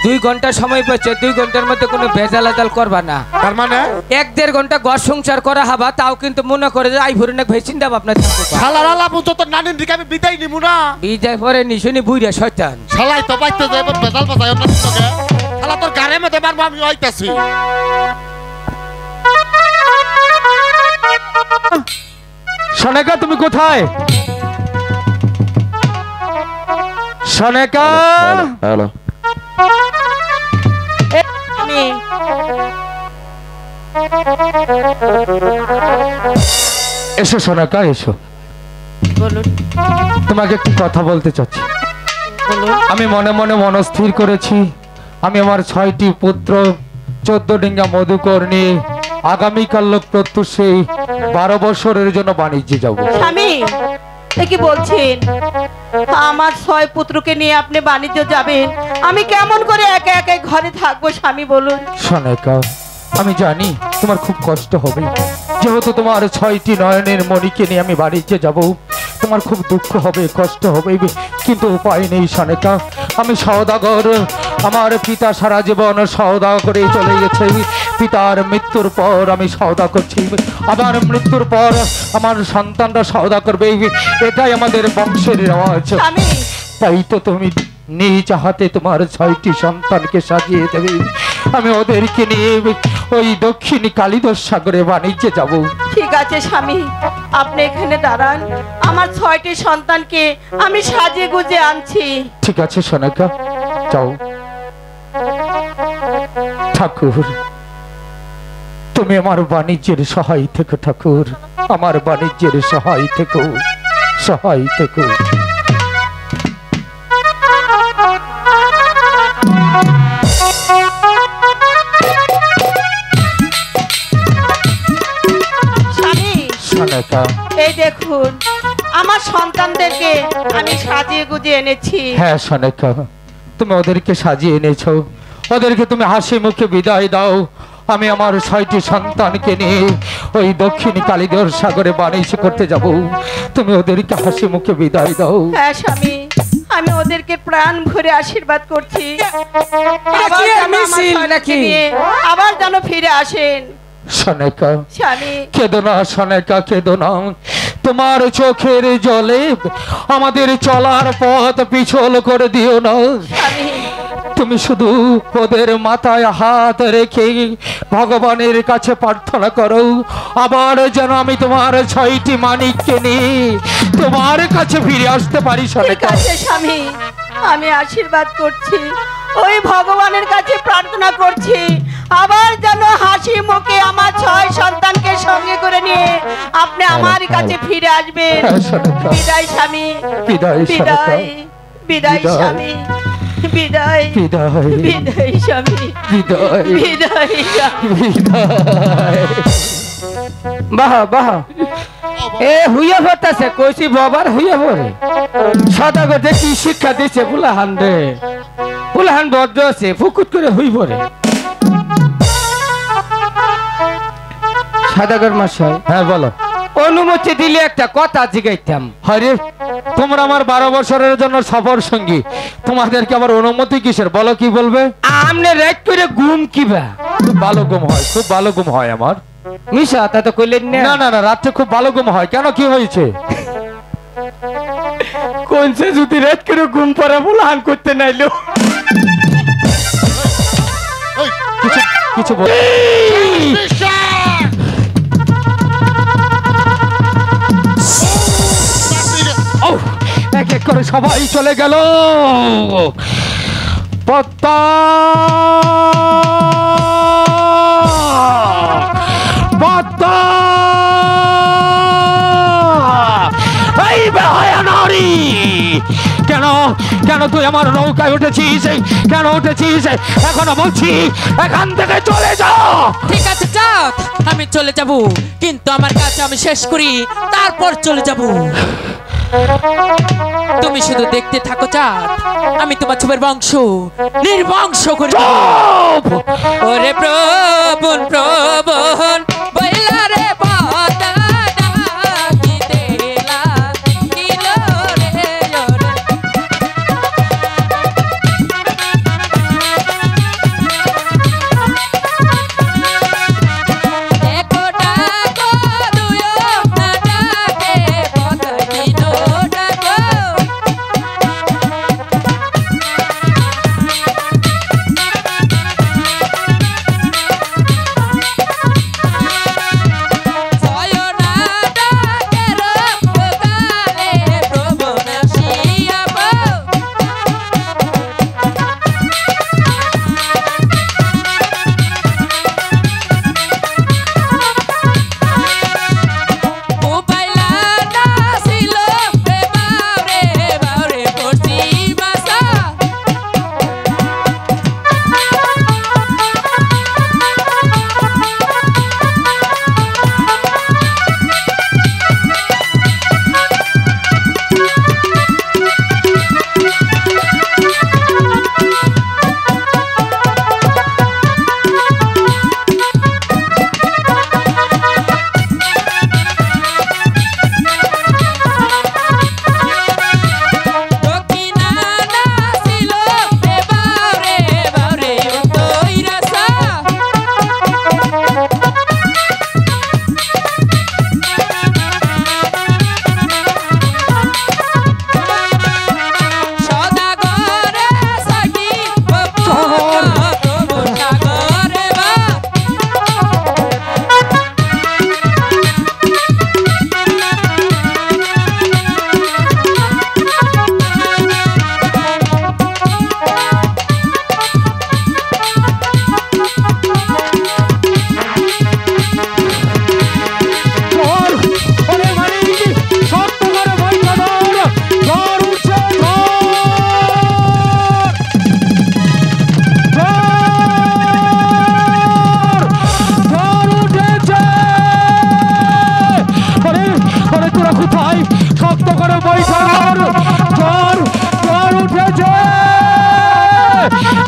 2 ঘন্টা সময় পাচ্ছে, 2 ঘন্টার মধ্যে কোনো ভেজাল আদাল করবা না। তার মানে 1-1.5 ঘন্টা ঘর সংসার করা হবা, তাও কিন্তু মনে করে যে আই ভরে না ভেই চিন্তা ভাবনা থাকবো। শালার আলা বুঝতো তোর নানির দিকে আমি বিদায় নিমু না। বিদায় পরে নিশুনি বুইরা শয়তান। শালাই তো বাইতে যাইব বেজাল বাজাই না তোকে। শালা তোর গারে মধ্যে মারবো আমি হইতাছি। সনেকা তুমি কোথায়? সনেকা হ্যালো, আমি এসো সনেকা এসো, বলুন তোমাকে একটি কথা বলতে চাচ্ছি। বলুন। আমি মনে মনে মনস্থির করেছি, আমি আমার 6টি পুত্র 14 ডিঙ্গা মধুকর নিয়ে আগামীকাল লোক প্রত্যুষে 12 বছরের জন্য বাণিজ্যে যাব। স্বামী এ কি বলছেন? আমার 6 পুত্রকে নিয়ে আপনি বাণিজ্য যাবেন, আমি কেমন করে একা একা ঘরে থাকবো স্বামী বলুন? সনেকা আমি জানি তোমার খুব কষ্ট হবে, যেহেতু তোমার 6টি নয়নের মণিকে নিয়ে আমি বাণিজ্যে যাব, তোমার খুব দুঃখ হবে, কষ্ট হবে, কিন্তু উপায় নেই সনেকা। আমি সওদাগর, আমার পিতা সারা জীবন সওদা করে চলে গেছে। পিতার মৃত্যুর পর আমি সওদা করছি, আমার মৃত্যুর পর আমার সন্তানরা সওদা করবে, এটাই আমাদের বংশের রেওয়াজ। স্বামী তাই তো তুমি নিজ হাতে তোমার 6টি সন্তানকে সাজিয়ে দেবে, আমি ওদেরকে নিয়ে ওই দক্ষিণ কালীধর সাগরে বাণিজ্যে যাব। ঠিক আছে স্বামী, আপনি এখানে দাঁড়ান, আমার 6টি সন্তানকে আমি সাজিয়ে গুজে আনছি। ঠিক আছে সনেকা, যাও। ঠাকুর তুমি আমার বাণিজ্যের সহায় থেকো, ঠাকুর আমার বাণিজ্যের সহায় থেকো, সহায় থেকো। স্বামী সনেকা এই দেখুন, আমার সন্তানদেরকে আমি সাজিয়ে গুজে এনেছি। হ্যাঁ সনেকা, তুমি ওদেরকে সাজিয়ে এনেছো, ওদেরকে তুমি হাসি মুখে বিদায় দাও। আমি আমার 6টি সন্তানকে নিয়ে ওই দক্ষিণ কালীধর সাগরে বাণিজ্য করতে যাব, তুমি ওদেরকে হাসি মুখে বিদায় দাও। হ্যাঁ স্বামী, আমি ওদেরকে প্রাণ ভরে আশীর্বাদ করছি, আবার যেন আমার সন্তানকে নিয়ে আবার যেন ফিরে আসেন। সনেকা স্বামী কেঁদো না, সনেকা কেঁদো না, তোমার চোখের জলে আমাদের চলার পথ পিছল করে দিও না। স্বামী তুমি শুধু ওদের মাথায় হাত রেখে ভগবানের কাছে প্রার্থনা করো, আবার যেন আমি তোমার 6টি মানিককে নিয়ে তোমার কাছে ফিরে আসতে পারি। ঠিক সনেকা আছে স্বামী, আমি আশীর্বাদ করছি, ওই ভগবানের কাছে প্রার্থনা করছি, আবার যেন হাসি মুখে আমার 6 সন্তানকে সঙ্গে করে নিয়ে আপনি আমার কাছে ফিরে আসবেন। বিদায় স্বামী, বিদায় বিদায়, বিদায় বিদায়। স্বামী, বিদায়, বিদায় বিদায় স্বামী, বিদায় বিদায় স্বামী। বিদায়। বাহ বাহ, এ হুইয়া পড়তেছে, কইছি বাবার হুইয়া পড়ে। সদাগর দেখি শিক্ষা দিচ্ছে বুলাহান রে, বুলাহান বদ্ধ আছে, ফুকুট করে হুই পড়ে। সদাগর মশাই, হ্যাঁ বলো। অনুমতি দিলে একটা কথা জিগাইতাম। আরে তোমরা আমার 12 বছরের জন্য সফর সঙ্গী, তোমাদেরকে আমার অনুমতি কিসের, বলো কি বলবে? আমনে রাত করে ঘুম কিবা? খুব ভালো ঘুম হয়, খুব ভালো ঘুম হয় আমার। মিশা তা তো কইলেন না। না না না, রাত্রে খুব ভালো ঘুম হয়। কেন, কি হয়েছে? কোনছে যদি রাত করে ঘুম পড়া বুলাহান করতে নাইলো। এই, কিছু বল। ও, এক এক করে সবাই চলে গেল। পদ্মা, পদ্মা, এই বেহায়া নারী, কেন কেন তুই আমার নৌকায় উঠেছিস? কেন উঠেছিস? এখনো বলছি এখান থেকে চলে যাও। ঠিক আছে চাঁদ, আমি চলে যাব, কিন্তু আমার কাজ আমি শেষ করি, তারপর চলে যাব। তুমি শুধু দেখতে থাকো চাঁদ, আমি তোমার ছবির বংশ নির্বংশ করে দেব। চুপ! ওরে প্রবণ প্রবণ বইলা রে পদ্মা ডাকিতে লাগিল রে ওরে। দেখো ডাকো দুয়ো না ডাকে পদ্মা দিনো ডাকো।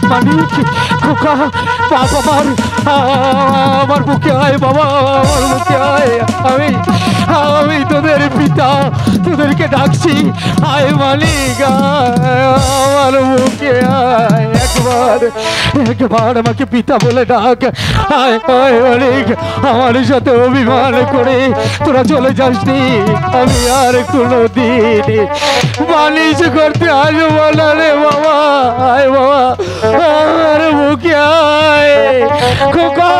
মানিক, খোকা, বাবা, আমার বুকে আয় বাবা, আমার বুকে আয়। আমি তোদের পিতা, তুই তোদেরকে ডাকছি, আয় মালিক আমার মুখে আয়, একবার আমাকে পিতা বলে ডাক। আয় আয় মালিক, আমার সাথে অভিমান করে তোরা চলে যাসনি, আমি আর কোনোদিন মালিশ করতে আসবো না রে বাবা। আয় বাবা আমার মুখে আয়, খোকা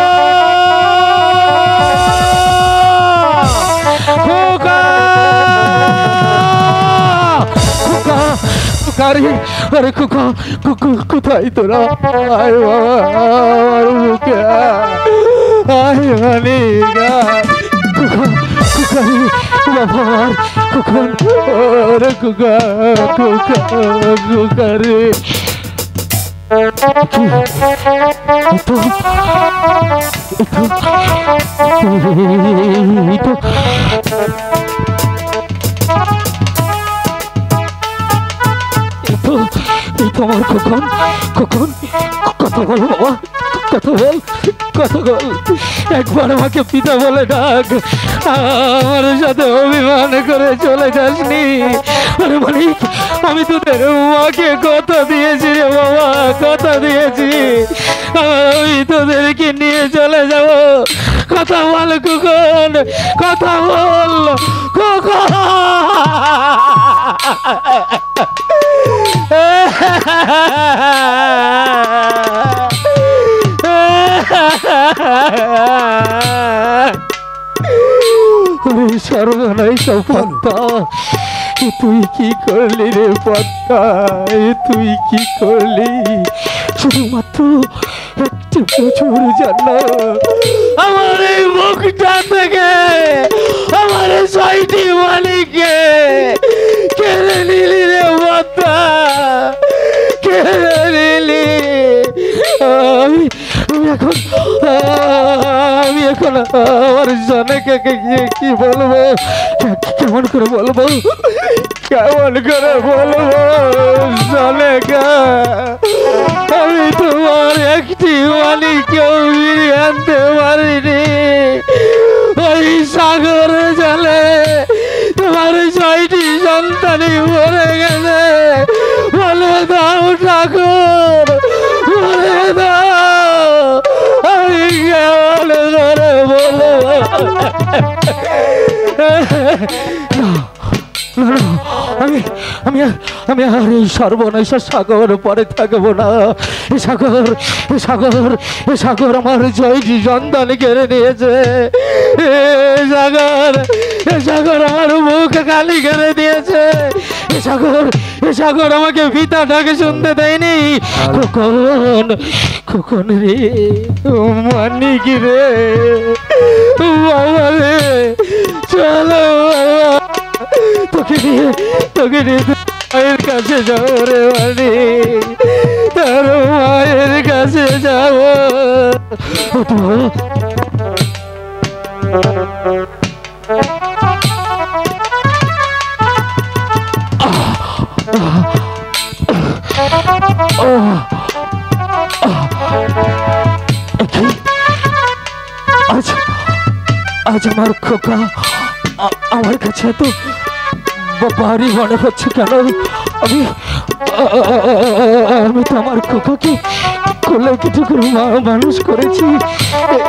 খোকা খোকা খোকা রে, আরে খোকা কোথায় তোরা? আয় বাবা আমার মুখে আয় মালিক, খোকা খোকা রে বাবা আমার, কখন ওরে খোকা খোকা খোকা রে। তোমার কখন কখন কথা বল বাবা, কথা বল কথা বল, একবার আমাকে পিতা বলে ডাক। আমার সাথে অভিমান করে চলে যাসনি। আরে মালিক, আমি তোদের মাকে কথা দিয়েছি রে বাবা, কথা দিয়েছি আমি তোদেরকে নিয়ে চলে যাব। কথা বল কখন, কথা বল কখন। সর্বনাশ পদ্মা, তুই কি করলি রে পদ্মা, তুই কি করলি? শুধুমাত্র একটি প্রচুর জন্য আমার এই মুখটা থেকে আমার 6টি মালিককে কেড়ে নিলি রে পদ্মা, কেড়ে নিলি। আমি এখন আমার জনকে গিয়ে কি বলবো, কেমন করে বলবো, কেমন করে বলবো জনকে? আমি তোমার একটি মালিককেও ফিরিয়ে আনতে পারিনি। ওই সাগরে জলে তোমার 6টি সন্তানই মরে গেছে। বলে দাও ঠাকুর, বলে দাও, আমি কেমন করে বলবো? আমি আমি আমি আর এই সর্বনাশা সাগর পরে থাকবো না। এ সাগর, এ সাগর, এ সাগর আমার 6টি সন্তান কেড়ে নিয়েছে। এ সাগর, এ সাগর আমার মুখ খালি করে দিয়েছে। এ সাগর, এ সাগর আমাকে পিতাটাকে শুনতে দেয়নি। কখন কখন রে মানিক রে বাবা রে, চলো তোকে নিয়ে মায়ের কাছে যাবো রে মানিক, তার মায়ের কাছে যাবো। আজ আমার খোকা আমার কাছে তো ভারী মনে হচ্ছে কেন? আমি তো আমার খোকাকে কোলে কিছু মানুষ করেছি।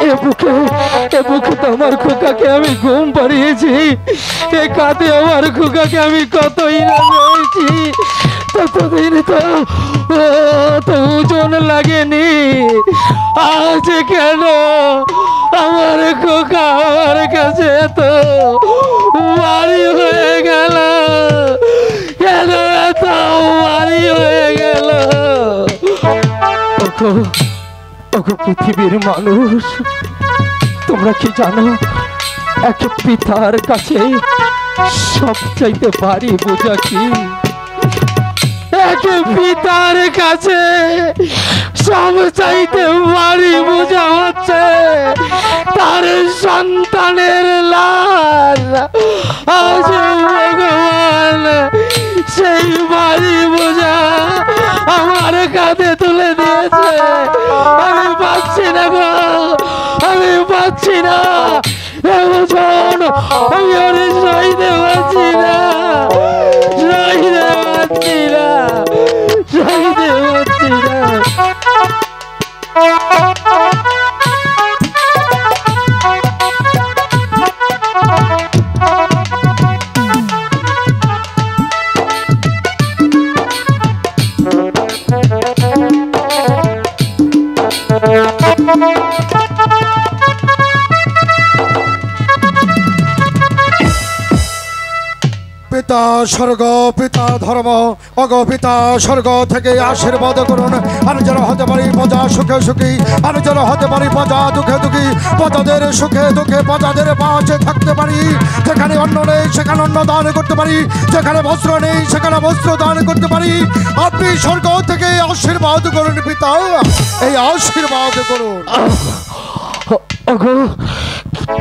এ বুকে তো আমার খোকাকে আমি ঘুম পাড়িয়েছি। এ কাঁধে আমার খোকাকে আমি কতই না রয়েছি, ততদিন তো ওজন লাগেনি। আজ কেন আমার খোকা আমার কাছে তো ভারী হয়ে গেল, কেন এত ভারী হয়ে গেল? ওগো পৃথিবীর মানুষ, তোমরা কি জানো এক পিতার কাছে সবচাইতে ভারী বোঝা কি? এক পিতার কাছে সবচাইতে ভারী বোঝা হচ্ছে তার সন্তানের লাশ। আজ ভগবান সেই ভারী বোঝা আমার কাঁধে তুলে দিয়েছে। আমি পাচ্ছি না গো, আমি পাচ্ছি না, আমি ওর সইতে পারছি না। সইতে পারছি না, সইতে পারছি না। পিতা স্বর্গ, পিতা ধর্ম, অগ পিতা স্বর্গ থেকে আশীর্বাদ করুন। আমি যেন হতে পারি প্রজা সুখে সুখী, আমি যেন হতে পারি প্রজা দুঃখে দুঃখী, প্রজাদের সুখে দুঃখে প্রজাদের পাশে থাকতে পারি। যেখানে অন্ন নেই সেখানে অন্ন দান করতে পারি, যেখানে বস্ত্র নেই সেখানে বস্ত্র দান করতে পারি। আপনি স্বর্গ থেকে আশীর্বাদ করুন পিতা, এই আশীর্বাদ করুন। ওগো,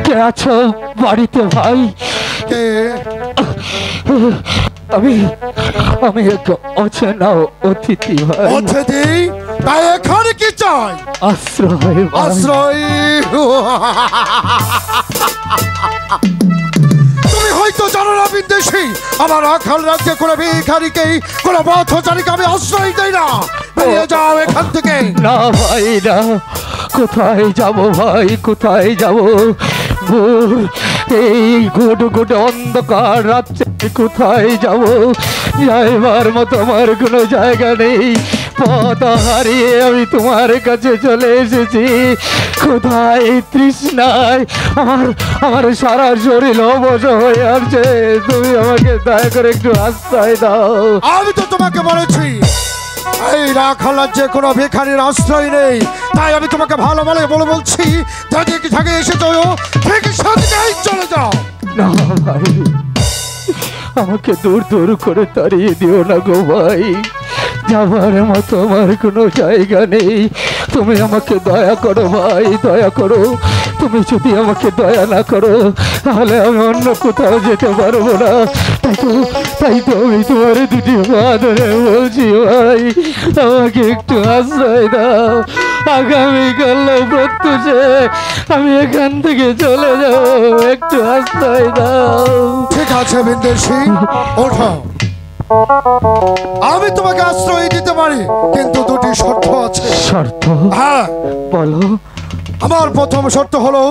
কে আছো বাড়িতে ভাই? কে? আমি আমি এক অচেনা অতিথি ভাই। অতিথি? তাই এখানে কি চাই? আশ্রয় ভাই। আশ্রয়? তুমি হয়তো জানো না বিদেশি, আমার রাখাল রাজ্যে কোনো ভিখারিকেই কোনো পথচারীকে আমি আশ্রয় দেই না। বেরিয়ে যাও এখান থেকে। না ভাই না, কোথায় যাব ভাই, কোথায় যাব? এই গোটে গোটে অন্ধকার রাত্রে কোথায় যাব? যাইবার মতো আমার কোনো জায়গা নেই। পথ হারিয়ে আমি তোমার কাছে চলে এসেছি। কোথায় তৃষ্ণায় আমার আমার সারা শরীর অবশ হয়ে আছে। তুমি আমাকে দয়া করে একটু আশ্রয় দাও। আমি তো তোমাকে বলেছি এই রাখাল রাজ্যে কোনো ভিখারির আশ্রয় নেই, তাই আমি তোমাকে ভালো ভালো বলছি, যাকে থাকে এসেছো ঠিক সাথে চলে যাও। না ভাই, আমাকে দূর দূর করে তাড়িয়ে দিও না গো ভাই। যাবার মতো আমার কোনো জায়গা নেই। তুমি আমাকে দয়া করো ভাই, দয়া করো। তুমি যদি আমাকে দয়া না করো তাহলে আমি অন্য কোথাও যেতে পারবো না। তাই তো আমি তোমার দুটি পা ধরে বলছি ভাই, আমাকে একটু আশ্রয় দাও। আগামীকাল প্রত্যুষে আমি এখান থেকে চলে যাবো, একটু আশ্রয় দাও। ঠিক আছে বিন্দেশী, ওঠো। আমি তোমাকে আশ্রয় দিতে পারি, কিন্তু দুটি শর্ত আছে। শর্ত? হ্যাঁ বলো। আমার প্রথম শর্ত হলো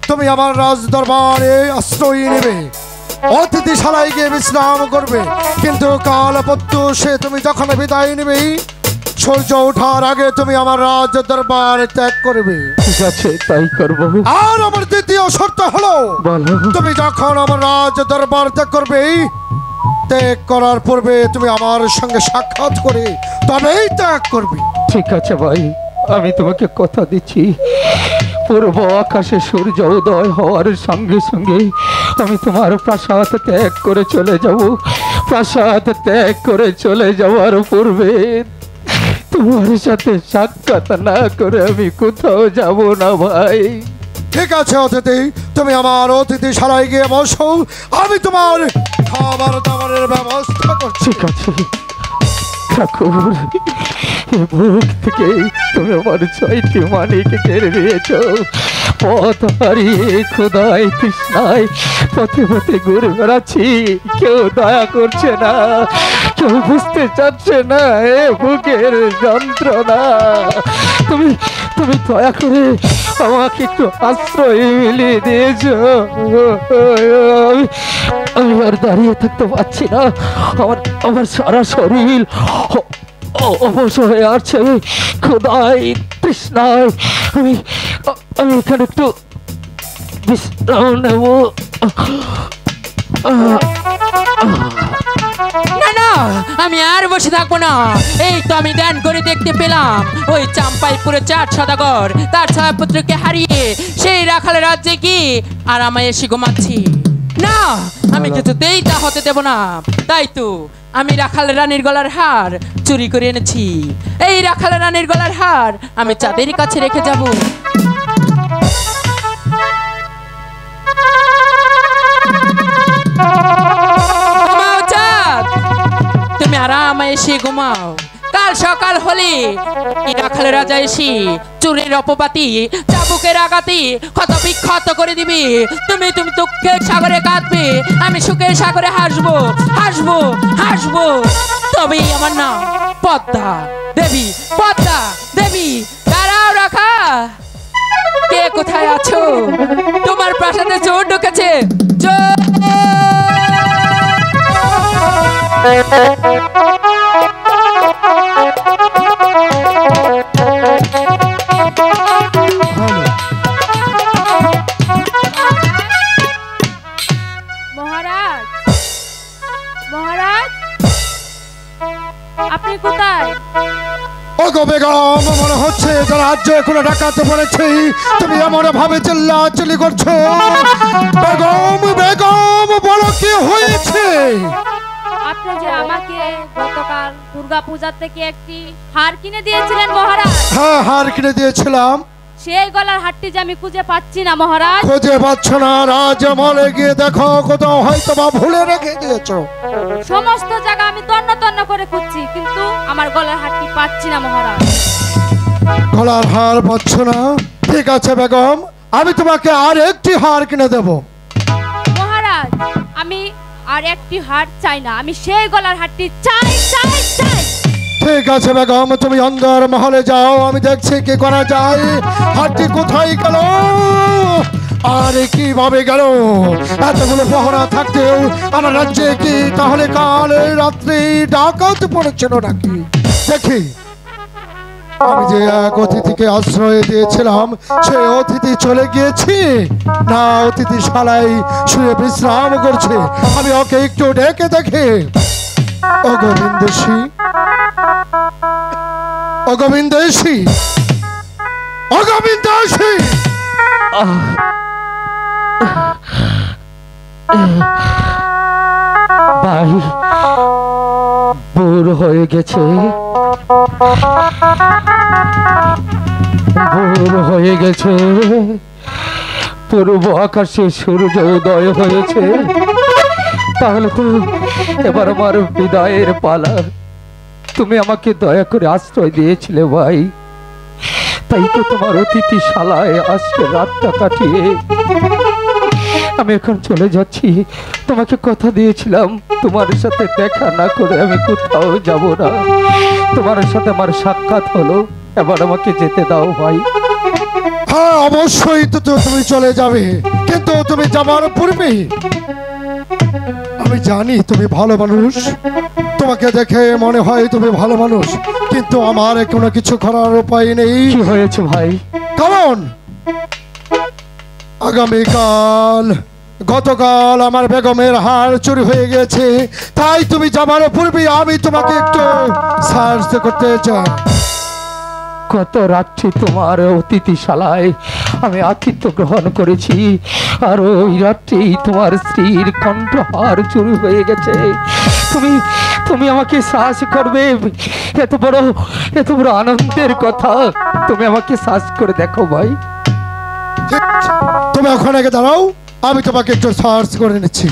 তুমি আমার রাজ দরবারে আশ্রয় নেবে, অতিথিশালায় গিয়ে বিশ্রাম করবে, কিন্তু কাল প্রত্যুষে তুমি যখন বিদায় নেবে সূর্য ওঠার আগে তুমি আমার রাজ দরবার ত্যাগ করবে। ঠিক আছে, তাই করবো। আর আমার দ্বিতীয় শর্ত হলো বলো। তুমি যখন আমার রাজ দরবার ত্যাগ করবে, ত্যাগ করার পূর্বে তুমি আমার সঙ্গে সাক্ষাৎ করে তবেই ত্যাগ করবে। ঠিক আছে ভাই, আমি তোমাকে কথা দিচ্ছি, পূর্ব আকাশে সূর্য উদয় হওয়ার সঙ্গে সঙ্গে আমি তোমার প্রাসাদ ত্যাগ করে চলে যাব। প্রাসাদ ত্যাগ করে চলে যাওয়ার পূর্বে তোমার সাথে সাক্ষাৎ না করে আমি কোথাও যাব না ভাই। ঠিক আছে অতিথি, তুমি আমার অতিথিশালায় গিয়ে বসো, আমি তোমার খাবার দাবারের ব্যবস্থা করছি। ঠিক আছে ঠাকুর, এই বুক থেকে তুমি আমার 6টি মানিক কেড়ে নিয়েছ। পথ হারিয়ে ক্ষুধায় তৃষ্ণায় পথে পথে ঘুরে বেড়াচ্ছি, কেউ দয়া করছে না, কেউ বুঝতে চাচ্ছে না এ বুকের যন্ত্রণা। তুমি তুমি দয়া করে আমাকে একটু আশ্রয় মিলিয়ে দিয়েছ। আমি আর দাঁড়িয়ে থাকতে পারছি না, আমার আমার সারা শরীর অবশ হয়ে আছে ক্ষুধায় তৃষ্ণায়। আমি আমি এখানে একটু বিশ্রাম নেব। না না, আমি আর বসে থাকবো না। এই তো আমি ধ্যান করে দেখতে পেলাম ওই চাম্পাইপুরে 4 সদাগর তার 6 পুত্রকে হারিয়ে সেই রাখালের রাজ্যে কি আর আমায় এসে ঘুমাচ্ছি। না, আমি কিছুতেই তা হতে দেব না। তাই তো আমি রাখাল রানীর গলার হার চুরি করে এনেছি। এই রাখাল রানীর গলার হার আমি চাঁদের কাছে রেখে যাব। তুমি আরামে এসে ঘুমাও, কাল সকাল হলে রাখাল রাজা এসে চুরির অপপাতি চাবুকের আঘাতে ক্ষত বিক্ষত করে দিবে। তুমি তুমি দুঃখের সাগরে কাঁদবে, আমি সুখের সাগরে হাসবো হাসবো হাসবো। তবেই আমার নাম পদ্মা দেবী। পদ্মা দেবী, দাঁড়াও রাখা, কে কোথায় আছো? তোমার প্রাসাদে চোর ঢুকেছে, চোর। মহারাজ, মহারাজ, আপনি কোথায়? ওগো বেগম, মনে হচ্ছে যে রাজ্যে কোনো ডাকাত পড়েছে। তুমি এমন ভাবে চিল্লাচিল্লি করছো। বেগম বেগম, বলো কি হয়েছে? আপনি যে আমাকে গতকাল দুর্গা পূজার থেকে একটি হার কিনে দিয়েছিলেন মহারাজ, হ্যাঁ, হার কিনে দিয়েছিলাম। সেই গলার হারটি যে আমি খুঁজে পাচ্ছি না মহারাজ। খুঁজে পাচ্ছ না? রাজমহলে গিয়ে দেখো, কোথাও হয়তো বা ভুলে রেখে দিয়েছো। সমস্ত জায়গা আমি তন্ন তন্ন করে খুঁজছি, কিন্তু আমার গলার হারটি পাচ্ছি না মহারাজ। গলার হার পাচ্ছ না? ঠিক আছে বেগম, আমি তোমাকে আর একটি হার কিনে দেব। মহারাজ, আমি আর একটি হার চাই না, আমি সেই গলার হারটি চাই চাই চাই। ঠিক আছে বেগম, তুমি অন্দর মহলে যাও, আমি দেখছি কি করা যায়। হাতটি কোথায় গেল? আর কিভাবে গেল? এতগুলো পহরা থাকতেও আমার রাজ্যে কি তাহলে কাল রাত্রি ডাকাত পড়েছিল নাকি? দেখি, আমি যে এক অতিথিকে আশ্রয় দিয়েছিলাম, সে অতিথি চলে গিয়েছি না অতিথিশালায় শুয়ে বিশ্রাম করছে। আমি ওকে একটু ডেকে দেখি। ও গোবিন্দেশী, ও গোবিন্দেশী, ও গোবিন্দেশী। ভাই ভোর হয়ে গেছে, ভোর হয়ে গেছে, পূর্ব আকাশে সূর্য উদয় হয়েছে। তাহলে তো এবার আমার বিদায়ের পালা। তুমি আমাকে দয়া করে আশ্রয় দিয়েছিলে ভাই, তাই তো তোমার অতিথিশালায় আজকে রাতটা কাটিয়ে আমি এখন চলে যাচ্ছি। তোমাকে কথা দিয়েছিলাম তোমার সাথে দেখা না করে আমি কোথাও যাব না। তোমার সাথে আমার সাক্ষাৎ হলো, এবার আমাকে যেতে দাও ভাই। হ্যাঁ, অবশ্যই তো তুমি চলে যাবে, কিন্তু তুমি যাবার পূর্বে আমি জানি তুমি ভালো মানুষ। তোমাকে দেখে মনে হয় তুমি ভালো মানুষ, কিন্তু আমার কোনো কিছু করার উপায় নেই। কি হয়েছে ভাই? কারণ আগামীকাল, গতকাল আমার বেগমের হার চুরি হয়ে গেছে। তাই তুমি যাবার পূর্বে আমি তোমাকে একটু সাহায্য করতে চাই। গত রাত্রি তোমার অতিথিশালায় আমি আতিথ্য গ্রহণ করেছি, আর ওই রাত্রি তোমার স্ত্রীর কণ্ঠহার চুরি হয়ে গেছে। তুমি তুমি আমাকে সাহায্য করবে? এত বড় আনন্দের কথা, তুমি আমাকে সাহায্য করে দেখো ভাই। তুমি ওখানে দাঁড়াও, আমি তোমাকে একটু সার্চ করে নিচ্ছি।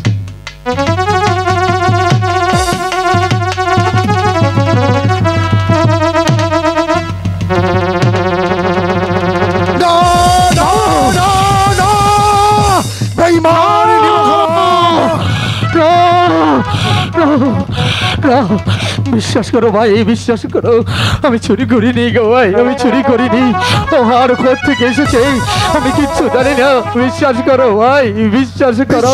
বিশ্বাস করো ভাই, বিশ্বাস করো, আমি চুরি করিনি গো ভাই, আমি চুরি করিনি। তোমার ঘর থেকে এসেছে, আমি কিচ্ছু জানি না। বিশ্বাস করো ভাই, বিশ্বাস করো।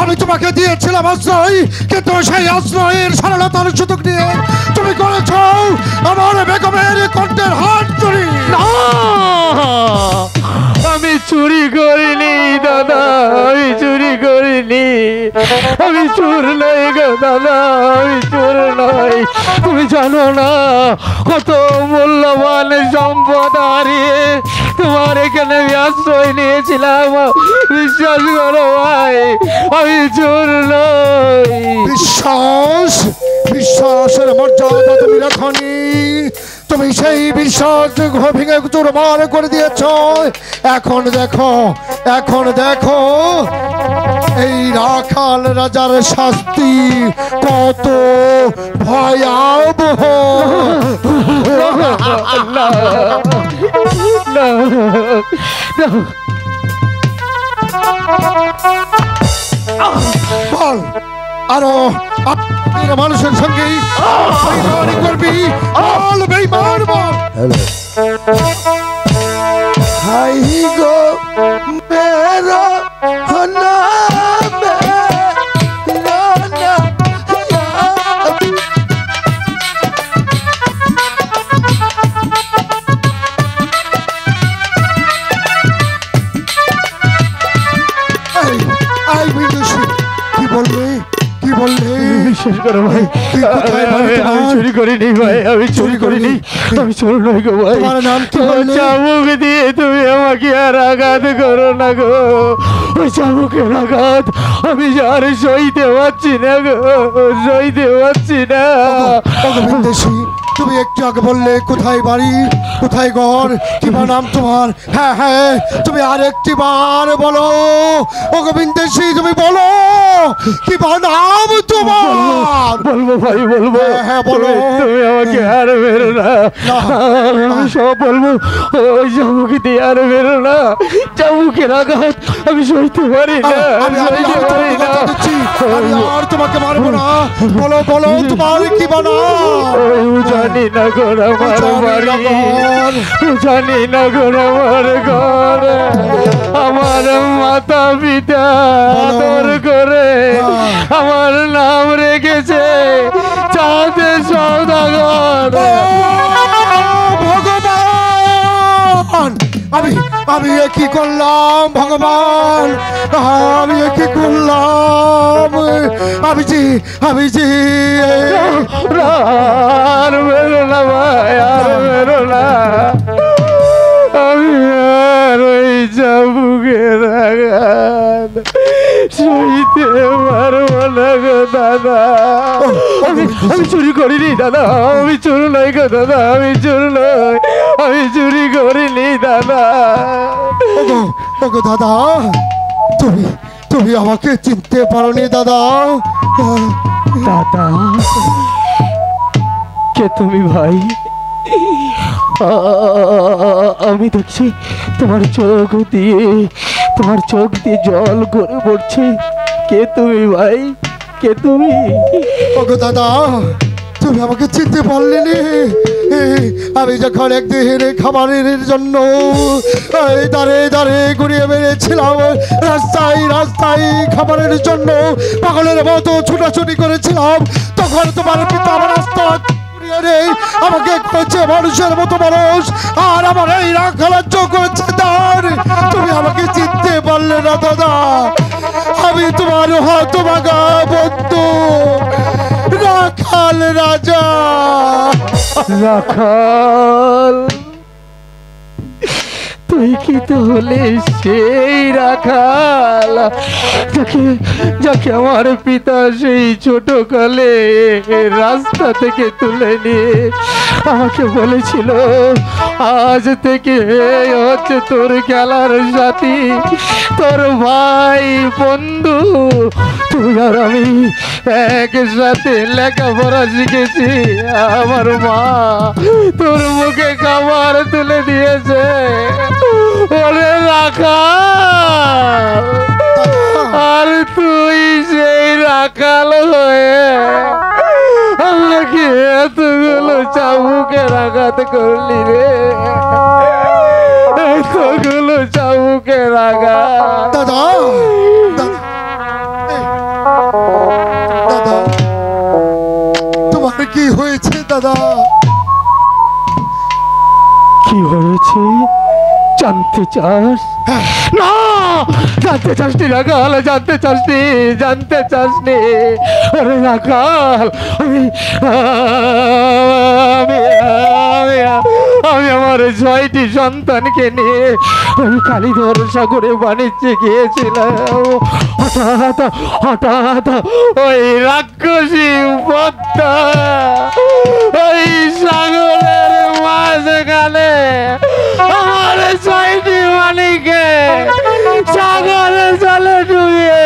আমি তোমাকে দিয়েছিলাম আশ্রয়, কিন্তু সেই আশ্রয়ের সরলতার সুযোগ নিয়ে তুমি করেছ আমার বেগমের কণ্ঠের হাত চুরি। আমি চুরি করিনি দাদা, আমি চুরি করিনি, আমি চোর নই গো দাদা, আমি চোর নই। তুমি জানো না কত মূল্যবান সম্পদ হারিয়ে তোমার এখানে আমি আশ্রয় নিয়েছিলাম। বিশ্বাস করো ভাই, আমি চোর নই। বিশ্বাসের মর্যাদা তুমি রাখনি। তুমি সেই বিশ্বাস ভেঙে চুরমার করে দিয়েছ। এখন দেখো এই রাখাল রাজার শাস্তি কত ভয়াবহ। বল আরো মানুষের সঙ্গে করবি, বল বেঈমান বল। হাই গো মেরা হনা বিশ্বাস করো ভাই, আমি চুরি করিনি ভাই, আমি চুরি করিনি, আমি চোর নই গো ভাই। চাবুক দিয়ে তুমি আমাকে আর আঘাত করো না গো, ওই চাবুকের আঘাত আমি আর সইতে পারছি না গো, সইতে পারছি না। তুমি একটু আগে বললে কোথায় বাড়ি, কোথায় ঘর, কিংবা নাম তোমার? হ্যাঁ, তুমি আর একটি বার বলো ও গোবিন্দেশী, তুমি বলো কিংবা নাম তোমার? বলবো ভাই, বলবো। হ্যাঁ বলো। তুমি আমাকে আর বেরো না, আমি সব বলবো। ওই চাবুক দিয়ে আর বেরো না, চাবুকের আঘাত আমি সইতে পারি না, আমি আর তোমাকে মারবো না। বলো তোমার কি বানা? জানি না গো আমার বাড়ি, জানি না গো আমার ঘর, আমার মাতা পিতা আদর করে আমার নাম রেখেছে চাঁদে সওদাগর। ভগবান, আমি কি করলাম ভগবান, আমি কি করলাম? আমি জি আর বেরো না ভাই, আর বেরো না, আমি আর ওই চাবুকের আঘাত সইতে পারবো না গো দাদা। আমি চুরি করিনি দাদা, আমি চোর নই গো দাদা, আমি চোর নই, আমি চুরি করিনি দাদা। ওগো দাদা, তুমি আমাকে চিনতে পারোনি দাদা? দাদা কে তুমি ভাই? আমি দেখছি তোমার চোখ দিয়ে জল গড়ে পড়ছে। কে তুমি ভাই, কে তুমি? ওগো দাদা, তুমি আমাকে চিনতে পারলে নি? আমি যখন একদিন খাবারের জন্য দাঁড়ে ঘুরিয়ে বেড়েছিলাম, রাস্তায় খাবারের জন্য পাগলের মতো ছুটাছুটি করেছিলাম, তখন তোমার পিতা আমার রাস্তা আমাকে করেছে মানুষের মতো মানুষ, আর আমার এই রাখালাজ্য করেছে তার। তুমি আমাকে চিনতে পারলে না দাদা? আমি তোমার হতভাগা বন্ধু রাখাল রাজা। রাখাল, তুই কি তাহলে সেই রাখাল যাকে আমার পিতা সেই ছোটকালে রাস্তা থেকে তুলে নিয়ে আমাকে বলেছিল আজ থেকে হচ্ছে তোর খেলার সাথী, তোর ভাই বন্ধু, তুই আর আমি একসাথে লেখাপড়া শিখেছি, আমার মা তোর মুখে খাবার তুলে দিয়েছে। ওরে রাখাল, আর তুই সেই রাখাল হয়ে আমাকে এতগুলো চাবুকের আঘাত করলি রে, এতগুলো চাবুকের আঘাত। দাদা তোমার কি হয়েছে দাদা? কি হয়েছে জানতে চাস? না, জানতে চাসনি রাখাল, জানতে চাসনি। আরে রাখাল, আমি আমার 6টি সন্তানকে নিয়ে ওই কালীধর সাগরে বাণিজ্যে গিয়েছিলাম। হঠাৎ হঠাৎ ওই রাক্ষসী পদ্মা ওই সাগরের মাঝখানে আমার 6টি মানিকে সাগরে জলে ডুবিয়ে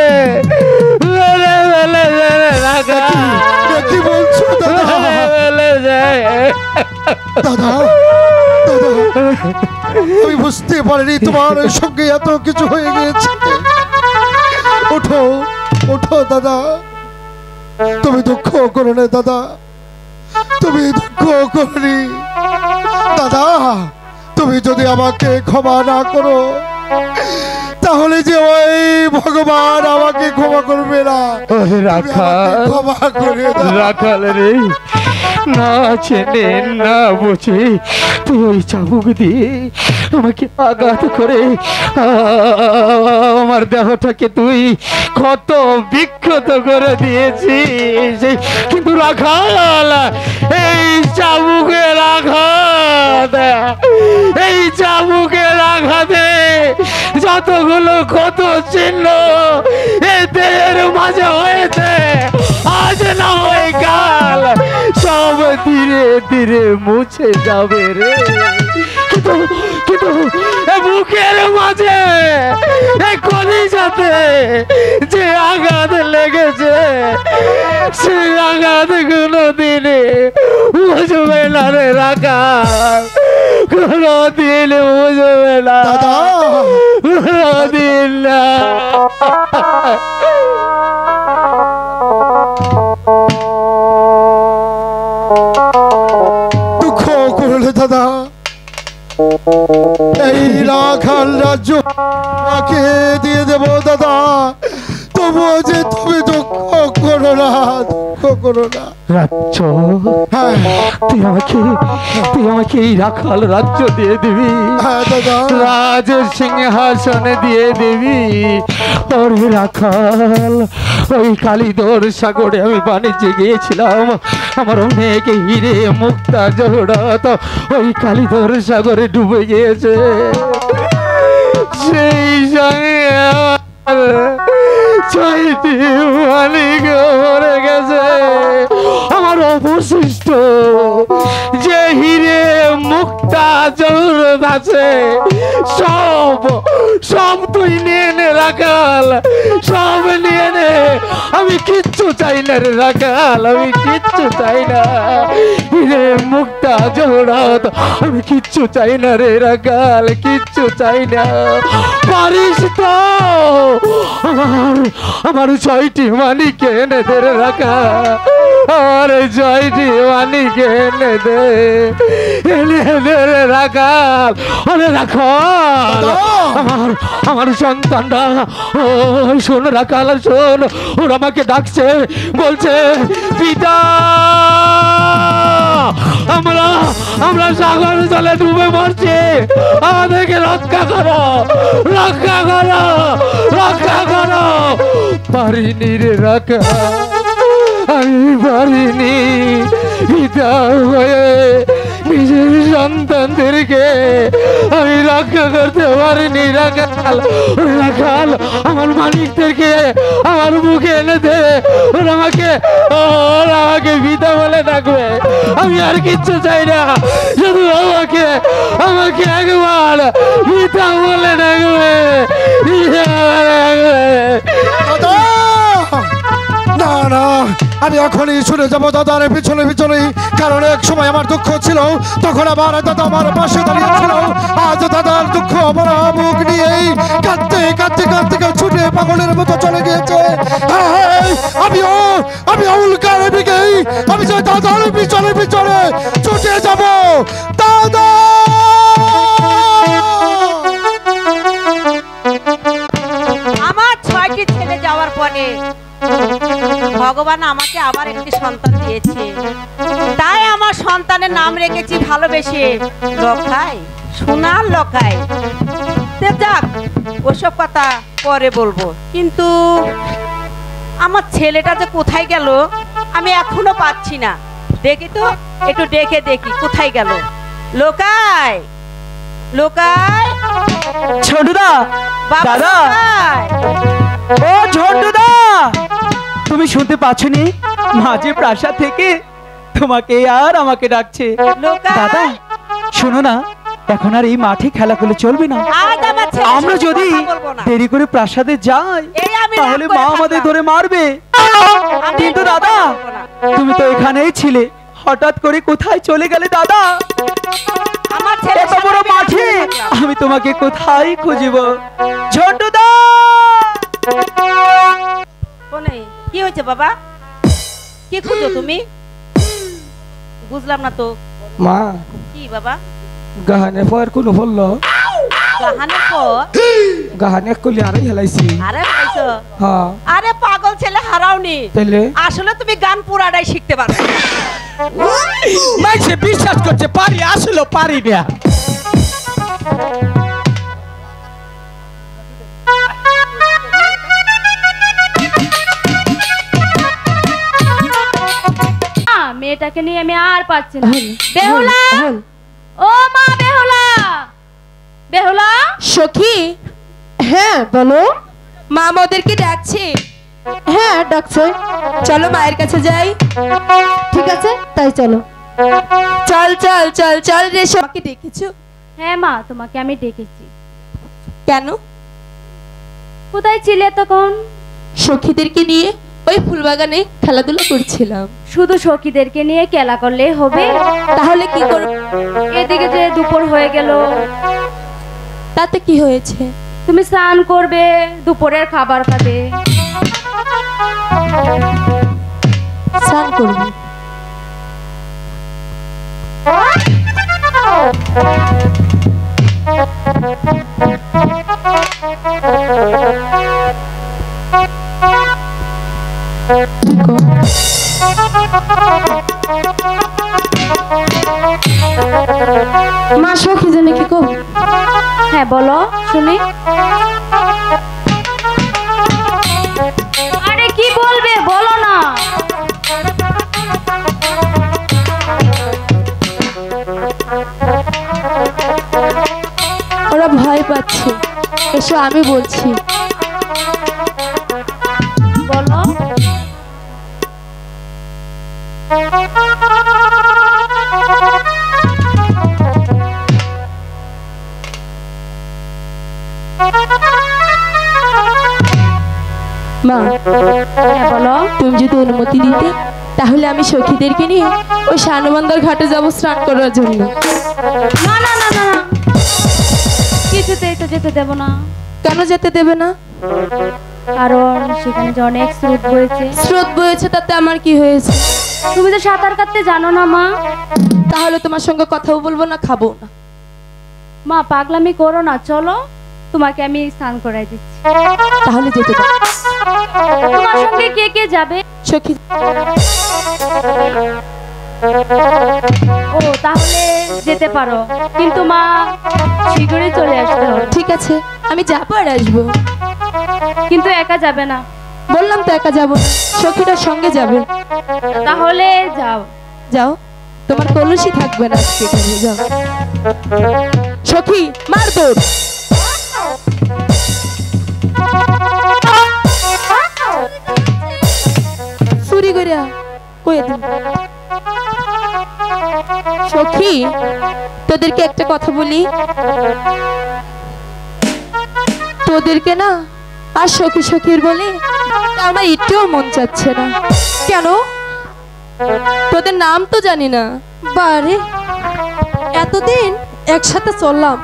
মেরে ফেলে রাখা। কি বলছো দাদা? ফেলে যায়। দাদা দাদা, আমি বুঝতে পারিনি তোমার সঙ্গে এত কিছু হয়ে গিয়েছে। ওঠো ওঠো দাদা, তুমি দুঃখ করো না দাদা, তুমি দুঃখ করনি দাদা। তুমি যদি আমাকে ক্ষমা না করো তাহলে যে ওই ভগবান আমাকে ক্ষমা করবে না। ওরে রাখাল, ক্ষমা করে দাও। রাখাল রে, না চেনে না বুঝে তুই ওই চাবুক দিয়ে আমাকে আঘাত করে আমার দেহটাকে তুই কত বিক্ষত করে দিয়েছিস। কিন্তু রাখাল, এই চাবুকের আঘাত, এই চাবুকের আঘাতে যতগুলো কত চিহ্ন এ দেহের মাঝে হয়েছে, আজ না হয় কাল সব ধীরে ধীরে মুছে যাবে রে। কিন্তু কিন্তু এ বুকের মাঝে এই কলিজাতে যে আঘাত লেগেছে, সে আঘাত কোনো দিনে বুঝবে না রে রাখাল, কোনো দিন বুঝবে না দাদা কোনোদিন না। দুঃখ করলে দাদা, এই রাখাল রাজ্য আমাকে দিয়ে দেব দাদা, তবুও যে তুমি দুঃখ করো না, দুঃখ করো না। রাজ্য? হ্যাঁ তুই আমাকে এই রাখাল রাজ্য দিয়ে দিবি? হ্যাঁ দাদা, রাজ সিংহাসনে দিয়ে দিবি? ওরে রাখাল, ওই কালীধর সাগরে আমি বাণিজ্যে গিয়েছিলাম, আমার অনেক হিরে মুক্তা জহরাত ওই কালীধর সাগরে ডুবে গিয়েছে। সেই সঙ্গে আমার 6টি মালিক মরে গেছে। আমার অবশিষ্ট যে হিরে মুক্তা জহরত আছে সব সব তুই নিয়ে নে রাখাল, সব নিয়ে নে। আমি কিচ্ছু চাই না রে রাখাল, আমি কিচ্ছু চাই না। হিরে মুক্তা জহরত আমি কিচ্ছু চাই না রে রাখাল, কিচ্ছু চাই না। পারিস তো আমার 6টি মানিক এনে দে রে রাখাল, আমার 6টি মানিক এনে দে, এনে দে রে রাখাল। ওরে রাখাল, আমার সন্তানরা, ও শোন রাখাল শোন, ওরা আমাকে ডাকছে, বলছে পিতা আমরা সাগর জলে ডুবে মরছি, আমাদেরকে রক্ষা করো, রক্ষা করো, রক্ষা করো। পারিনি রে রাখা, আমি পারিনি পিতা হয়ে নিজের সন্তানদেরকে আমি রক্ষা করতে পারিনি রাখাল। রাখাল, আমার মালিকদেরকে আমার মুখে এনে দে, ওরা আমাকে পিতা বলে ডাকবে। আমি আর কিচ্ছু চাই না, শুধু আমাকে একবার পিতা বলে ডাকবে, পিতা বলে ডাকবে। না না, আমি এখনই শুনে যাবো দাদার পিছনে পিছনে, কারণ এক সময় আমার দুঃখ ছিল, তখন আমার দাদা আমার পাশে দাঁড়িয়েছিল। আজ দাদার দুঃখ আমার মুখ নিয়েই কাঁদতে কাঁদতে কাঁদতে ছুটে পাগলের মতো চলে গিয়েছে। আমি উল্কার দিকেই, আমি যে দাদার পিছনে পিছনে ছুটে যাব। দাদা আমার 6টি ছেলে যাওয়ার পরে ভগবান আমাকে আবার একটি সন্তান দিয়েছে, তাই আমার সন্তানের নাম রেখেছি ভালোবেসে লখাই, সোনার লখাই। যাক, ওসব কথা পরে বলবো, কিন্তু আমার ছেলেটা যে কোথায় গেল আমি এখনো পাচ্ছি না। দেখি তো, একটু দেখি কোথায় গেল। লোকাই লোকাই ঝন্টুদা, বাবা দাদা, লোকাই। ও ঝন্টুদা, তুমি শুনতে পাচ্ছনি? মাঝে প্রাসাদ থেকে তোমাকে আর আমাকে ডাকছে। লোকাই। দাদা শোনো না, এখন আর এই মাঠে খেলা করলে চলবে না। আজ আমার ছেলের আমরা সাথে যদি কথা বলবো না। দেরি করে প্রাসাদে যাই এই আমি তাহলে রাগ করে মা আমাদের থাকলাম। ধরে মারবে। আমি কিন্তু কথা দাদা, বলবো না। তুমি তো এখানেই ছিলে, হঠাৎ করে কোথায় চলে গেলে দাদা? আমার ছেলের এত সাথে বড় আমি রাগ মাঠে করে থাকলাম। আমি তোমাকে কোথায় খুঁজব? ঝন্টুদা! কোনে কি হয়েছে বাবা? কি খুঁজো তুমি? বুঝলাম না তো। মা কি বাবা? গাহানে পর কোনো বললো গাহানে পর গাহানে কলি আরে হেলাইছি। আরে পাইছো? হ্যাঁ আরে পাগল ছেলে হারাওনি। তাইলে আসলে তুমি গান পুরাটাই শিখতে পারো। মাইসে বিশ্বাস করছে পারি, আসলে পারি না। মেয়েটাকে নিয়ে আমি আর পাচ্ছি না। বেহুলা, ও মা বেহুলা, বেহুলা। সখী, হ্যাঁ বলো। মা আমাদেরকে ডাকছে। হ্যাঁ ডাকছে, চলো মায়ের কাছে যাই। ঠিক আছে তাই চলো। চল চল চল চল রে। সখী দেখেছো? হ্যাঁ মা, তোমাকে আমি ডেকেছি। কেন? কোথায় ছিলে তখন? সখীদেরকে নিয়ে ওই ফুলবাগানে খেলাধুলা করছিলাম। শুধু সখীদেরকে নিয়ে খেলা করলেই হবে? তাহলে কি করব? এদিকে যে দুপুর হয়ে গেল। তাতে কি হয়েছে? তুমি স্নান করবে, দুপুরের খাবার খাবে। স্নান করব। মা সখী জানে কি কব? হ্যাঁ বলো শুনি। আরে কি বলবে বলো না। ওরা ভয় পাচ্ছে। এসো আমি বলছি। বলো। মা হ্যাঁ বলো। তুমি যদি অনুমতি দিতে তাহলে আমি সখীদেরকে নিয়ে ওই শানবন্দর ঘাটে যাব স্নান করার জন্য। না না না না না, কিছুতেই তো যেতে দেব না। কেন যেতে দেবে না? কারণ সেখানে যে অনেক স্রোত বইছে। স্রোত বয়েছে তাতে আমার কি হয়েছে? তুমি তো সাঁতার কাটতে জানো না মা। তাহলে তোমার সঙ্গে কথাও বলবো না, খাবো না। মা পাগলামি করো না, চলো তোমাকে আমি স্নান করাই দিচ্ছি। তাহলে যেতে দাও। তোমার সঙ্গে কে কে যাবে? সখী। ও তাহলে যেতে পারো, কিন্তু মা শীঘ্রই চলে আসতে হবে। ঠিক আছে আমি যাবো আর আসবো, কিন্তু একা যাবে না। বললাম তো একা যাবো না, সখীটার সঙ্গে যাবে। তাহলে যাও। যাও, তোমার কলসি থাকবে না আজকে এখানে, যাও। সখী মার দৌড়। চুরি করিয়া কই দিন। সখী তোদেরকে একটা কথা বলি, তোদেরকে না আর সখী সখীর বলে আমার একটুও মন চাচ্ছে না। কেন? তোদের নাম তো জানি না। বারে এতদিন একসাথে চললাম,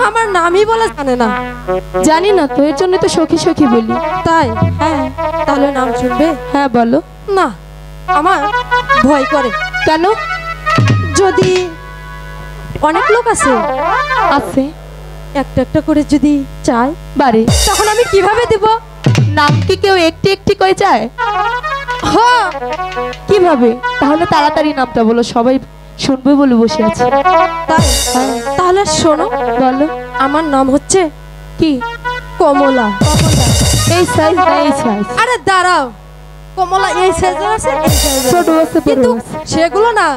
আমার নামই বলা জানে না। জানি না তো, এর জন্য তো সখী সখী বলি। তাই? হ্যাঁ, তাহলে নাম শুনবে? হ্যাঁ বলো। না, আমার ভয় করে। কেন? যদি অনেক লোক আছে আছে একটা একটা করে যদি চাই বাড়ি, তখন আমি কিভাবে দিব? নাম কি কেউ একটি একটি করে চায়? হ্যাঁ, কিভাবে? তাহলে তাড়াতাড়ি নামটা বলো, সবাই শুনবে বলে বসে আছে। তাই? তাহলে শোনো, বলো। আমার নাম হচ্ছে কি? কমলা। এই সাইজ না এই সাইজ? আরে দাঁড়াও, কমলা এই সাইজের আছে, এই সাইজের ছোট আছে, বড় কিন্তু আছে। সেগুলো না,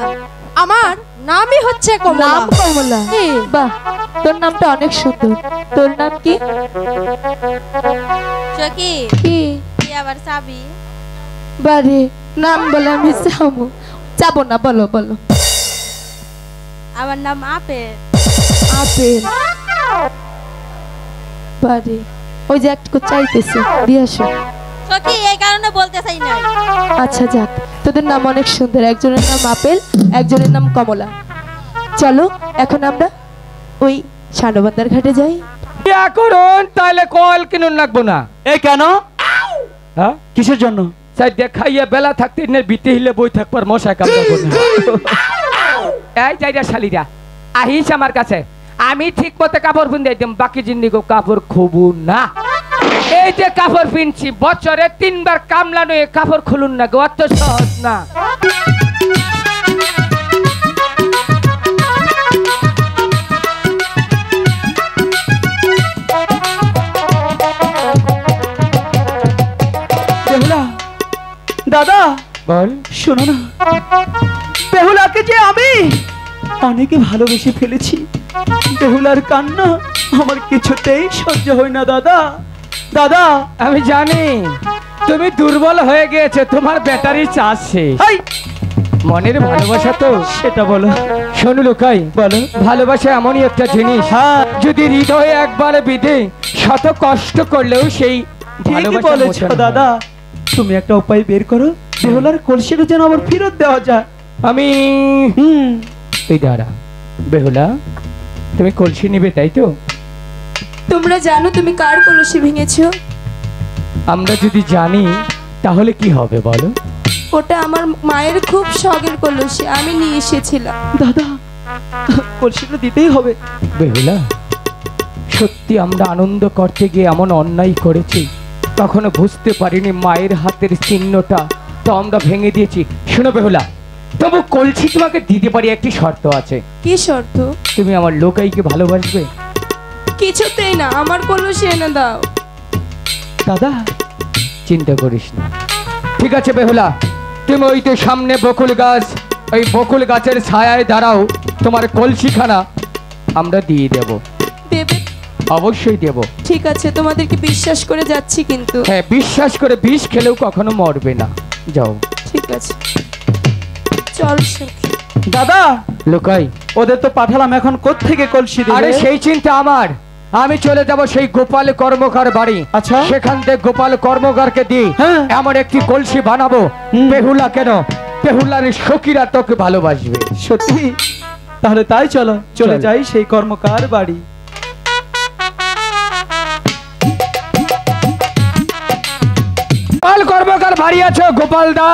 আমার নামই হচ্ছে কমলা। নাম কমলা? বাহ, তোর নামটা অনেক সুন্দর। তোর নাম কি? চকি কি? কি আবার চাবি? বারে, নাম বলে আমি যাবো? যাবো না, বলো বলো। আমার নাম আপেল। আপেল? বারে, ওই যে একটু চাইতেছে, দিয়ে আসো। চকি এই কারণে বলতে চাই না। আচ্ছা যাক, তোদের নাম অনেক সুন্দর। একজনের নাম আপেল, একজনের নাম কমলা। চলো এখন আমরা ওই সানবান্দার ঘাটে যাই। ইয়া করুন, তাহলে কল কিনুন লাগবো না। এই কেন? হ্যাঁ, কিসের জন্য? চাই দেখাইয়া বেলা থাকতে নে বিতে হিলে বই থাকবার মশা কামড়াবো না। এই যাইরা শালিরা আহিস আমার কাছে, আমি ঠিক মতো কাপড় পিন দিতাম, বাকি জিন্দিগো কাপড় খুবু না। এই যে কাপড় পিনছি, বছরে 3 বার কামলানো, এই কাপড় খুলুন না গো, অত সহজ না। বেহুলা, দাদা বল। শোনো না, বেহুলাকে যে আমি অনেকে ভালোবেসে ফেলেছি। বেহুলার কান্না আমার কিছুতেই সহ্য হয় না দাদা। দাদা, আমি জানি তুমি দুর্বল হয়ে গিয়েছে, তোমার ব্যাটারি চার্জ শেষ। এই মনের ভালোবাসা তো সেটা বলো। শোনো লোকাই, বলো। ভালোবাসা এমনই একটা জিনিস, হ্যাঁ, যদি হৃদয়ে একবার বিধে শত কষ্ট করলেও সেই ঠিকই ভালোবাসা বলেছো মোচন হয়। দাদা। তুমি একটা উপায় বের করো, বেহুলার কলসিটা যেন আবার ফেরত দেওয়া যায়। আমি এই দাঁড়া, বেহুলা তুমি কলসি নিবে তাই তো? তোমরা জানো তুমি কার কলসি ভেঙেছো? আমরা যদি জানি তাহলে কি হবে বলো? ওটা আমার মায়ের খুব শখের কলসি, আমি নিয়ে এসেছিলাম। দাদা, কলসিটা দিতেই হবে। বেহুলা, সত্যি আমরা আনন্দ করতে গিয়ে এমন অন্যায় করেছি, কখনো বুঝতে পারিনি মায়ের হাতের চিহ্নটা তো আমরা ভেঙে দিয়েছি। শোনো বেহুলা, তবু কলসি তোমাকে দিতে পারি, একটি শর্ত আছে। কি শর্ত? তুমি আমার লোকাইকে ভালোবাসবে। কিছুতেই না, আমার কলসি এনে দাও। দাদা, চিন্তা করিস না, ঠিক আছে বেহুলা, তুমি ওই তো সামনে বকুল গাছ, ওই বকুল গাছের ছায়ায় দাঁড়াও, তোমার কলসিখানা আমরা দিয়ে দেব। দেবে? অবশ্যই দেব। ঠিক আছে, তোমাদেরকে বিশ্বাস করে যাচ্ছি কিন্তু। হ্যাঁ, বিশ্বাস করে, বিষ খেলেও কখনো মরবে না। যাও। ঠিক আছে, চল সখী। দাদা, লোকাই, ওদের তো পাঠালাম, এখন কোত্থেকে কলসি দেবে? আরে সেই চিন্তা আমার, আমি চলে যাব সেই গোপাল কর্মকার বাড়ি। আচ্ছা। সেখান থেকে গোপাল কর্মকারকে দিই হ্যাঁ। এমন একটি কলসি বানাবো, বেহুলা কেন, বেহুলার সখীরা তোকে ভালোবাসবে। সত্যি? তাহলে তাই চলো, চলে চল। যাই সেই কর্মকার বাড়ি। গোপাল কর্মকার বাড়ি আছো? গোপাল দা,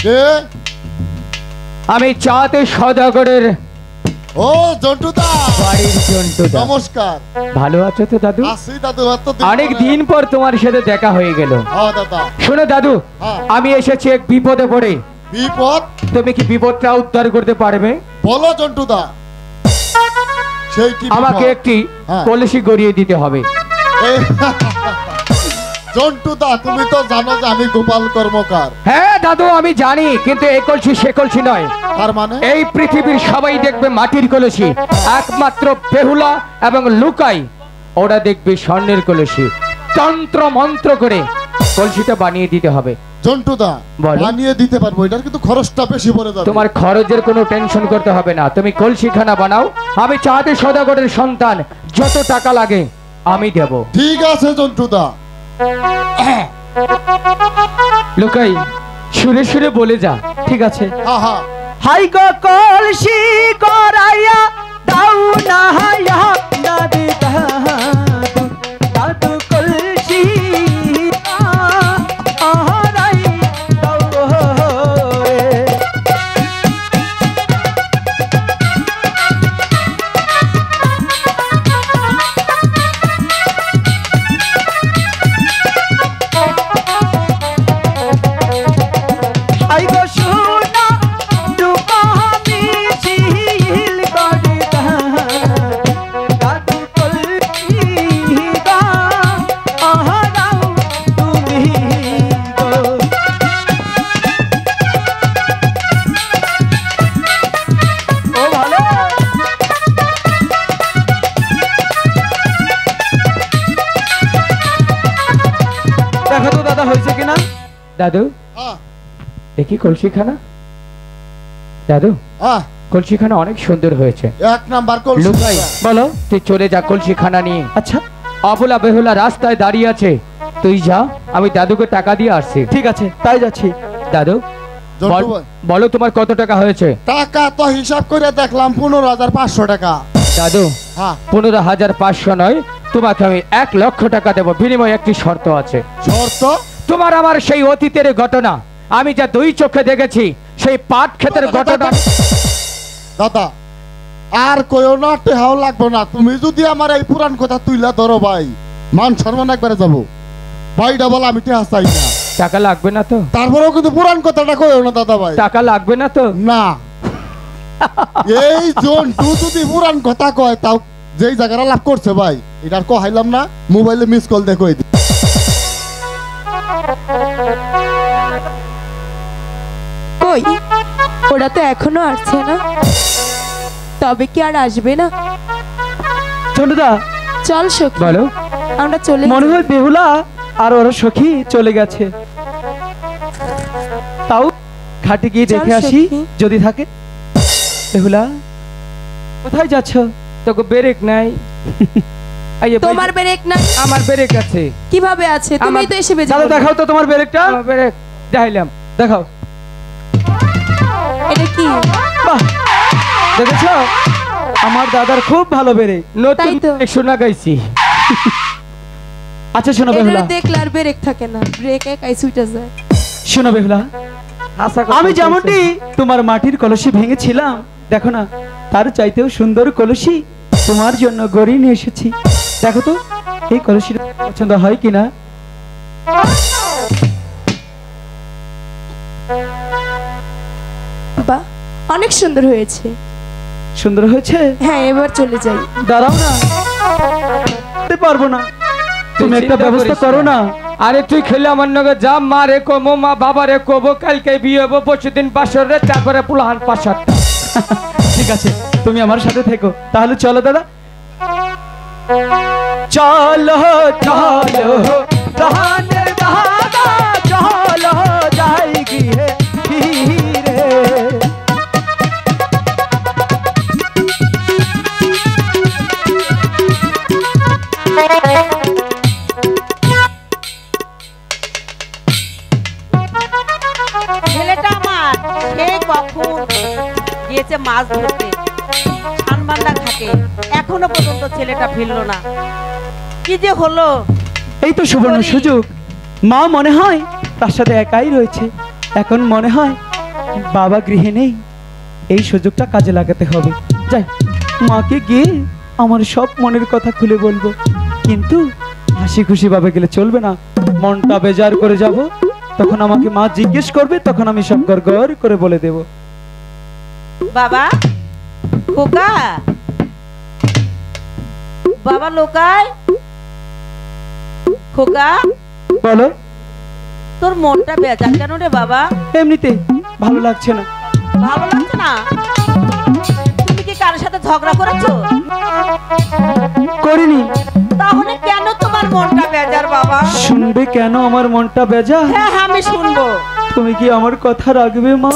কে? আমি চাঁদে সদাগরের ও জন্টুদা, বাড়ির জন্টু দা। নমস্কার। ভালো আছো তো দাদু? আসি দাদু, এত অনেক দিন পর তোমার সাথে দেখা হয়ে গেল। হ্যাঁ দাদা। শোনো দাদু, হ্যাঁ। আমি এসেছি এক বিপদে পড়ে, বিপদ? তুমি কি বিপদটা উদ্ধার করতে পারবে? বলো জন্টুদা, সেই কি আমাকে বিপদ? একটি হ্যাঁ। কলসি গড়িয়ে দিতে হবে। এই জন্টুদা, তুমি তো জানো যে আমি গোপাল কর্মকার। হ্যাঁ দাদু, আমি জানি, কিন্তু এই কলসি সে কলসি নয়। তার মানে? এই পৃথিবীর সবাই দেখবে মাটির কলসি, একমাত্র বেহুলা এবং লুকাই ওরা দেখবে স্বর্ণের কলসি। তন্ত্র মন্ত্র করে কলসিটা বানিয়ে দিতে হবে। জন্টুদা, বলো। বানিয়ে দিতে পারবো, এটার কিন্তু খরচটা বেশি পড়ে যাবে। তোমার খরচের কোনো টেনশন করতে হবে না, তুমি কলসিখানা বানাও, আমি চাঁদে সদাগরের সন্তান, যত টাকা লাগে আমি দেব। ঠিক আছে জন্টুদা। লুকাই, সুরে সুরে বলে যা। ঠিক আছে। আহা, হাই গো কলসি করাইয়া দাও না হায়া দাদি দাদু, দাদু কলসি আহারাই দাও রে। হাই গো সোনা রূপা আমি ঝিল করে দাদু কলসি দাদা হয়েছে কিনা? দাদু হ্যাঁ দেখি কলসিখানা। দাদু হ্যাঁ কলসিখানা অনেক সুন্দর হয়েছে। এক নাম্বার কলসি। লুকাই বলো, তুই চলে যা কলসিখানা নিয়ে। আচ্ছা অবলা বেহুলা রাস্তায় দাঁড়িয়ে আছে, তুই যা, আমি দাদুকে টাকা দিয়ে আসছি। ঠিক আছে, তাই যাচ্ছি। দাদু জন্টু ভাই, বলো তোমার কত টাকা হয়েছে? টাকা তো হিসাব করে দেখলাম 15,500 টাকা। দাদু হ্যাঁ 15,500 নয়, তোমাকে আমি 1 লক্ষ টাকা দেবো, বিনিময়ে একটি শর্ত আছে। শর্ত? তোমার আমার সেই অতীতের ঘটনা, আমি যা 2 চোখে দেখেছি, সেই পাট ক্ষেতের ঘটনা। দাদা আর কইও না, টেহাও লাগবো না। তুমি যদি আমার এই পুরান কথা তুইলা ধরো ভাই, মান সম্মান একবারে যাবো। ভাইটা বল আমি টেহা চাই না। টাকা লাগবে না তো? তারপরেও কিন্তু পুরান কথাটা কইও না দাদা ভাই। টাকা লাগবে না তো? না। এই জন্টু যদি পুরান কথা কয়, তাও যেই জায়গাটা লাভ করছে ভাই, এটার কহাইলাম না, মোবাইলে মিস কল দেখো। কই ওরা তো এখনো আসছে না, তবে কি আর আসবে না? চন্ডুদা চল সখী, বলো। আমরা চলে মনে হয় বেহুলা আর ওরা সখী চলে গেছে। তাও ঘাটে গিয়ে দেখে চল আসি সখী। যদি থাকে। বেহুলা কোথায় যাচ্ছ? তোকে ব্রেক নাই? তোমার ব্রেক না? আমার ব্রেক আছে। কিভাবে আছে? তুমি তো এসে বেজে দাদা বললে। দেখাও তো তোমার ব্রেকটা। আমার ব্রেক যাইলাম, দেখাও। এটা কি? বাহ, দেখেছো আমার দাদার খুব ভালো ব্রেক। নতুন তাই তো। শোনা গাইছি। আচ্ছা শোনো বেহুলা, এটা দেখলে আর ব্রেক থাকে না, ব্রেক একাই ছুটে যায়। শোনো বেহুলা, আমি যেমনটি তোমার মাটির কলসি ভেঙেছিলাম, দেখো না তার চাইতেও সুন্দর কলসি তোমার জন্য গড়িয়ে নিয়ে এসেছি। দেখো তো এই কলসিটা পছন্দ হয় কিনা। বাহ, অনেক সুন্দর হয়েছে। সুন্দর হয়েছে? হ্যাঁ, এবার চলে যাই। দাঁড়াও না, যেতে পারবো না, তুমি একটা ব্যবস্থা করো না। আরে তুই খেলে আমার নগে যা, মা রে কমো, মা বাবা রে কবো, কালকে বিয়ে হবো, পরশুদিন বাসর রে, তারপরে পুলাহান পাশার। ঠিক আছে, তুমি আমার সাথে থেকো। তাহলে চলো দাদা, চলো চলো জাহানের দাদা, চলো যাই গিয়ে ফিরে। ছেলেটা আমার সেই কখন গিয়েছে মাছ ধরতে ছানবান্ডা ঘাটে, এখনো পর্যন্ত ছেলেটা ফিরলো না। কি যে হলো! এই তো সুবর্ণ সুযোগ। মা মনে হয় তার সাথে একাই রয়েছে, এখন মনে হয় বাবা গৃহে নেই। এই সুযোগটা কাজে লাগাতে হবে। যাই, মাকে গিয়ে আমার সব মনের কথা খুলে বলবো, কিন্তু হাসি খুশি ভাবে গেলে চলবে না। মনটা বেজার করে যাব, তখন আমাকে মা জিজ্ঞেস করবে, তখন আমি সব গড় করে বলে দেব। বাবা খোকা, বাবা লোকাই, খোকা বলো। তোর মনটা বেজার কেন রে বাবা? এমনিতে ভালো লাগছে না। ভালো লাগছে না? তুমি কি কারোর সাথে ঝগড়া করেছো? করিনি। তাহলে কেন তোমার মনটা বেজার বাবা? শুনবে কেন আমার মনটা বেজার? হ্যাঁ আমি শুনবো। তুমি কি আমার কথা রাখবে মা?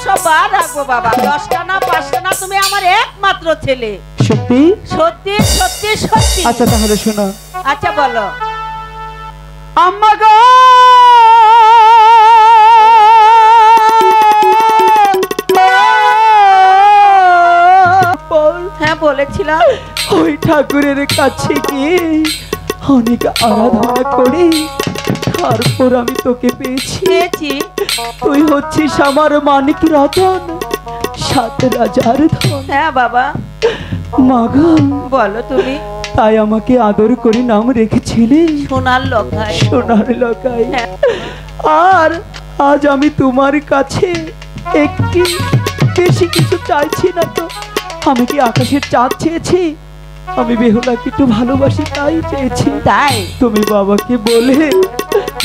100 বার রাখবো বাবা, 10টা না 5টা না, তুমি আমার একমাত্র ছেলে। সত্যি? সত্যি সত্যি সত্যি। আচ্ছা তাহলে শোনো। আচ্ছা বলো। আম্মা গো, হ্যাঁ বলেছিলাম। ওই ঠাকুরের কাছে গিয়ে অনেক আরাধনা করে তারপর আমি তোকে পেয়েছি। তুই হচ্ছিস আমার মানিক রতন, 7 রাজার ধন। হ্যাঁ বাবা। মা গো, বলো তুমি। তাই আমাকে আদর করে নাম রেখেছিলে সোনার লকাই। সোনার লকাই। আর আজ আমি তোমার কাছে একটি বেশি কিছু চাইছি না তো। আমি কি আকাশের চাঁদ চেয়েছি? আমি বেহুলাকে একটু ভালোবাসি, তাই চেয়েছি। তাই তুমি বাবাকে বলে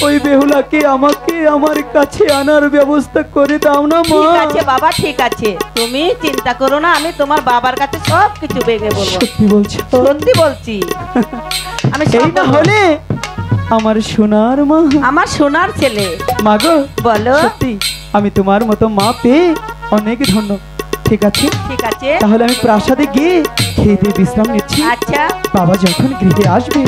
ওই বেহুলাকে আমাকে আমার কাছে আনার ব্যবস্থা করে দাও না মা। ঠিক আছে বাবা, ঠিক আছে, তুমি চিন্তা করো না, আমি তোমার বাবার কাছে সব কিছু ভেঙে বলবো। সত্যি বলছো? সত্যি বলছি। আমি এই না হলে আমার সোনার মা, আমার সোনার ছেলে। মা গো বলো। সত্যি আমি তোমার মতো মা পেয়ে অনেক ধন্য। ঠিক আছে ঠিক আছে, তাহলে আমি প্রাসাদে গিয়ে খেয়ে দিয়ে বিশ্রাম নিচ্ছি। আচ্ছা বাবা যখন গৃহে আসবে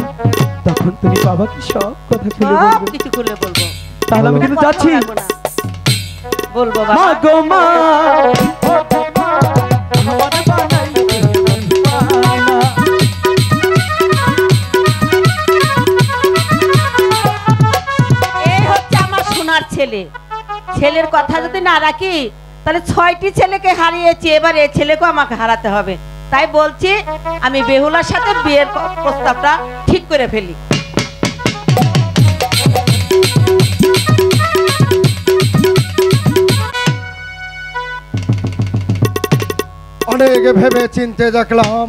তখন তুমি বাবাকে সব কথা খুলে সব বলবে। কিছু খুলে বলবো। তাহলে আমি কিন্তু কথা যাচ্ছি। বলবো না। বলবো মা বাবা। গো মা, আমার বানাইলে বানা। এই হচ্ছে আমার সোনার ছেলে। ছেলের কথা যদি না রাখি তাহলে 6টি ছেলেকে হারিয়েছি, এবার এই ছেলেকেও আমাকে হারাতে হবে। তাই বলছি আমি বেহুলার সাথে বিয়ের প্রস্তাবটা ঠিক করে ফেলি। অনেক ভেবে চিনতে দেখলাম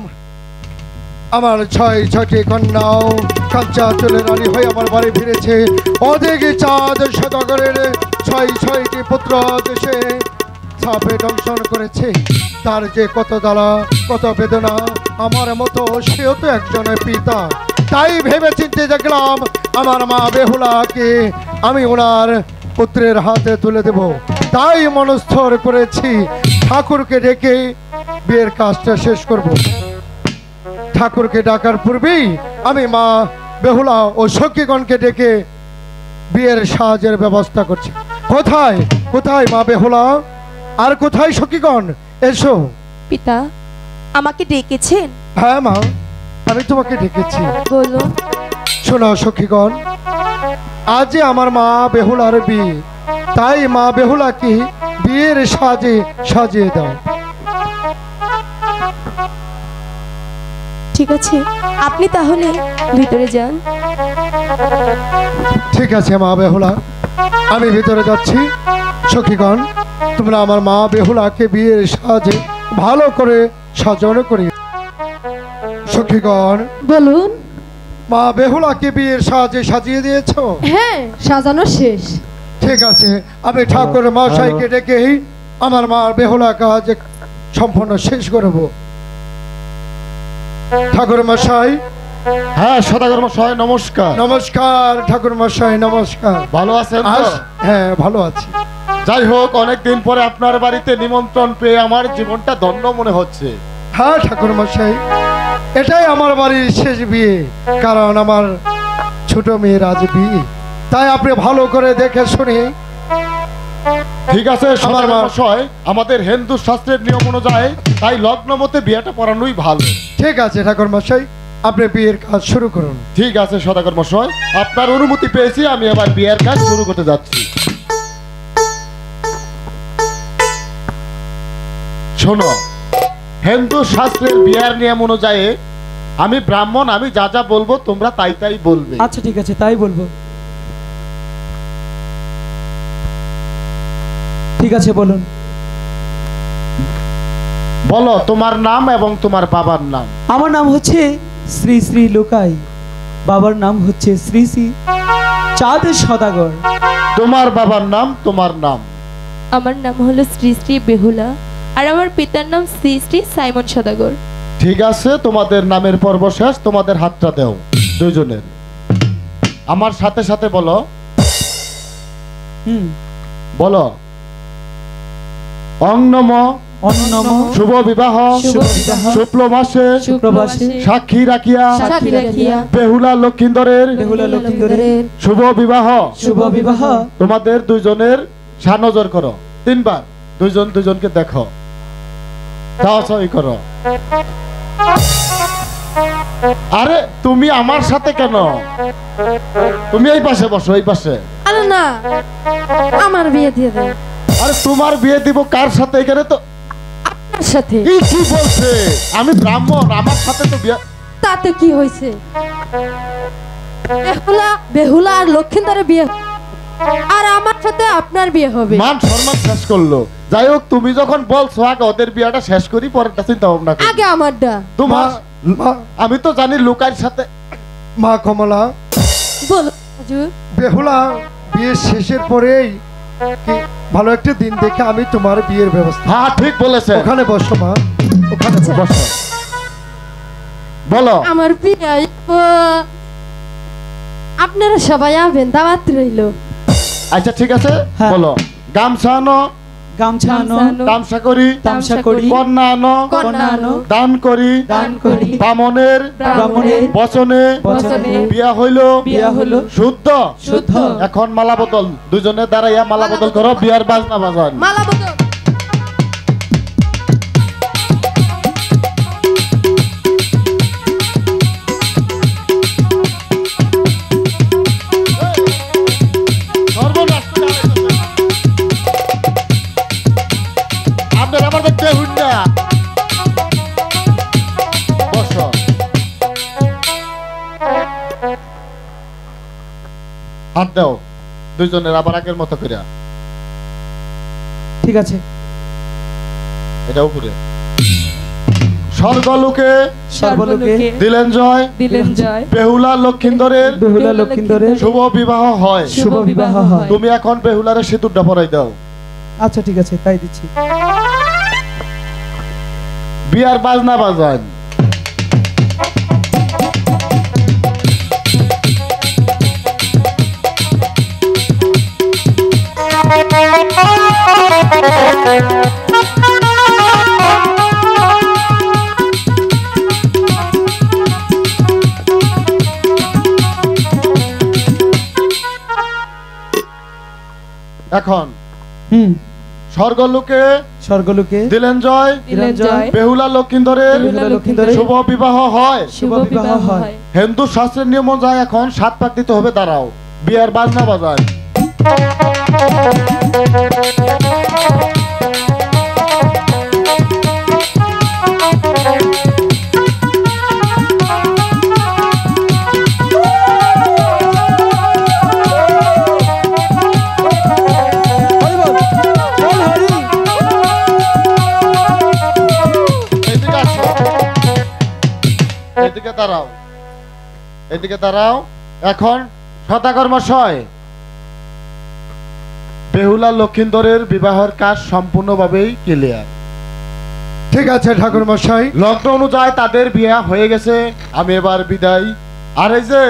আমার 6টি কন্যাও কাঞ্চা চুলে রানী হয়ে আমার বাড়ি ফিরেছে। অধিক চাঁদ সদাগরের 6টি পুত্র দেশে ছাপে দংশন করেছে। তার যে কত জ্বালা কত বেদনা, আমার মতো সেও তো একজনের পিতা। তাই ভেবে চিনতে দেখলাম আমার মা বেহুলাকে আমি ওনার পুত্রের হাতে তুলে দেব। তাই মনস্থর করেছি ঠাকুরকে ডেকে বিয়ের কাজটা শেষ করব। ঠাকুরকে ডাকার পূর্বেই আমি মা বেহুলা ও সখীগণকে ডেকে বিয়ের সাহায্যের ব্যবস্থা করছি। কোথায় কোথায় মা বেহুলা আর কোথায় সখীগণ? এসো। পিতা আমাকে ডেকেছেন? হ্যাঁ মা, আমি তোমাকে ডেকেছি। বলুন। শোনো সখীগণ, আজ যে আমার মা বেহুলার বিয়ে, তাই মা বেহুলাকে বিয়ের সাজে সাজিয়ে দাও। ঠিক আছে, আপনি তাহলে ভিতরে যান। ঠিক আছে মা বেহুলা, আমি ভিতরে যাচ্ছি। সখীগণ, তোমরা আমার মা বেহুলাকে বিয়ের সাজে ভালো করে সাজানো করি। সখীগণ বলুন। মা বেহুলাকে বিয়ের সাজে সাজিয়ে দিয়েছো? হ্যাঁ, সাজানো শেষ। ঠিক আছে, আমি ঠাকুর মশাইকে ডেকেই আমার মা বেহুলা কাজ সম্পূর্ণ শেষ করব। ঠাকুর মশাই। হ্যাঁ সদাগর মশাই নমস্কার। নমস্কার ঠাকুর মশাই, নমস্কার। ভালো আছেন তো? হ্যাঁ ভালো আছি। যাই হোক, অনেকদিন পরে আপনার বাড়িতে নিমন্ত্রণ পেয়ে আমার জীবনটা ধন্য মনে হচ্ছে। হ্যাঁ ঠাকুর মশাই, এটাই আমার বাড়ির শেষ বিয়ে, কারণ আমার ছোট মেয়ের আজ বিয়ে। তাই আপনি ভালো করে দেখে শুনে। ঠিক আছে সদাগর মশাই, আমাদের হিন্দু শাস্ত্রের নিয়ম অনুযায়ী তাই লগ্ন মতে বিয়েটা পড়ানোই ভালো। ঠিক আছে ঠাকুর মশাই, আপনি বিয়ের কাজ শুরু করুন। ঠিক আছে সদাগর মশাই, আপনার অনুমতি পেয়েছি, আমি এবার বিয়ের কাজ শুরু করতে যাচ্ছি। শোনো, হিন্দু শাস্ত্রের বিয়ের নিয়ম অনুযায়ী আমি ব্রাহ্মণ, আমি যা যা বলবো তোমরা তাই তাই বলবে। আচ্ছা ঠিক আছে, তাই বলবো। ঠিক আছে বলুন। বলো তোমার নাম এবং তোমার বাবার নাম। আমার নাম হচ্ছে শ্রী শ্রী লোকাই, বাবার নাম হচ্ছে শ্রী শ্রী চাঁদ সদাগর। তোমার বাবার নাম, তোমার নাম? আমার নাম হলো শ্রী শ্রী বেহুলা, আর আমার পিতার নাম শ্রী শ্রী সাইমন সদাগর। ঠিক আছে, তোমাদের নামের পর্ব শেষ, তোমাদের হাতটা দাও দুইজনের। আমার সাথে সাথে বলো। বলো। অং নম শুভ বিবাহ শুক্ল মাসে সাক্ষী রাখিয়া বেহুলা লক্ষিন্দরের শুভ বিবাহ তোমাদের দুইজনের সানজর করো। 3 বার দুইজন দুইজনকে দেখো, চাওয়াচাওয়ি করো। আরে তুমি আমার সাথে কেন? তুমি এই পাশে বসো, এই পাশে। আরে না, আমার বিয়ে দিয়ে দেন। আরে তোমার বিয়ে দিব কার সাথে? এখানে তো আপনার সাথে। কি বলছে? আমি ব্রাহ্মণ, আমার সাথে তো বিয়ে। তাতে কি হয়েছে? বেহুলা আর লক্ষিন্দরের বিয়ে, আর আমার সাথে আপনার বিয়ে হবে। মান সম্মান শেষ করলো। যাই হোক, তুমি যখন বলছো আগে ওদের বিয়েটা শেষ করি, পরেরটা চিন্তা ভাবনা করি। আগে আমারটা। তোমার আমি তো জানি লোকার সাথে। মা কমলা, বলো হুজুর। বেহুলা বিয়ের শেষের পরেই কি ভালো একটা দিন দেখে আমি তোমার বিয়ের ব্যবস্থা। হ্যাঁ ঠিক বলেছে। ওখানে বসো মা, ওখানে বসো। বলো। আমার বিয়ে আপনারা সবাই আবেন, দাওয়াত রইলো। আচ্ছা ঠিক আছে, হ্যাঁ। বলো। গামছা আনো, গামছা আনো, তামসা করি, তামসা করি, কন্যা আনো, কন্যা আনো, দান করি, দান করি, বামনের ব্রাহ্মণের বচনে বচনে বিয়া হইল, বিয়া হলো শুদ্ধ। শুদ্ধ। এখন মালা বদল, দুজনে দাঁড়াইয়া মালা বদল করো, বিয়ার বাজনা বাজান। মালা বদল। সর্বনাশ করে আলাইতাছে। আপনার আমার দেখতে হইন না। বসো। হাত দাও দুইজনের আবার আগের মতো করে। ঠিক আছে। এটা উপরে। স্বর্গলোকে সর্বলোকে দিলেন জয়, দিলেন জয়, বেহুলা লক্ষিন্দরের বেহুলা লক্ষিন্দরের শুভ বিবাহ হয়। শুভ বিবাহ হয়। তুমি এখন বেহুলারে সিঁদুরটা পরাই দাও। আচ্ছা ঠিক আছে, তাই দিচ্ছি। বিয়ার বাজনা বাজান। এখন স্বর্গলোকে স্বর্গলোকে দিলেন জয়, দিলেন জয়, বেহুলা লক্ষিন্দরের বেহুলা লক্ষিন্দরের শুভ বিবাহ হয়। শুভ বিবাহ হয়। হিন্দু শাস্ত্রের নিয়ম অনুযায়ী এখন 7 পাক দিতে হবে। দাঁড়াও, বিয়ার বাজনা বাজায়। এদিকে আসো, এদিকে দাঁড়াও, এদিকে দাঁড়াও। এখন সদাগর মশাই, বেহুলা লক্ষিন্দরের বিবাহের কাজ সম্পূর্ণভাবেই ক্লিয়ার। ঠিক আছে ঠাকুর মশাই। লগ্ন অনুযায়ী তাদের বিয়ে হয়ে গেছে। আমি এবার বিদায়। আর এই যে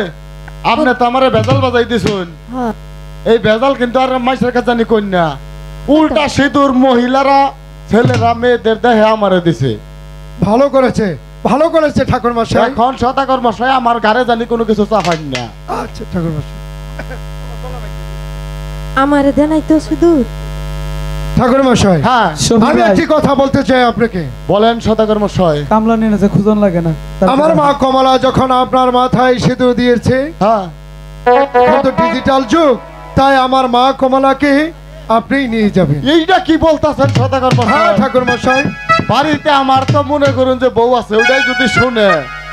আপনি তো আমারে বেজাল বাজাই দিছুন, এই বেজাল কিন্তু আর মাইসের কাছে জানি কন্যা উল্টা সিঁদুর মহিলারা ছেলেরা মেয়েদের দেহে আমারে দিছে। ভালো করেছে, ভালো করেছে ঠাকুর মশাই। এখন সদাগর মশাই আমার ঘরে জানি কোনো কিছু চাপাই না। আচ্ছা ঠাকুর মশাই। আমারে দেনাই তো শুধু। ঠাকুর মশাই, হ্যাঁ আমি একটি কথা বলতে চাই আপনাকে। বলেন সদাগর মশাই। কামলা নিয়ে যে খুঁজন লাগে না। আমার মা কমলা যখন আপনার মাথায় সিঁদুর দিয়েছে, হ্যাঁ এখন তো ডিজিটাল যুগ, তাই আমার মা কমলাকে আপনি নিয়ে যাবেন। এইটা কি বলতাছেন সদাগর হ্যাঁ মশাই? ঠাকুর মশাই। বাড়িতে আমার তো মনে করুন যে বউ আছে, ওটাই যদি শুনে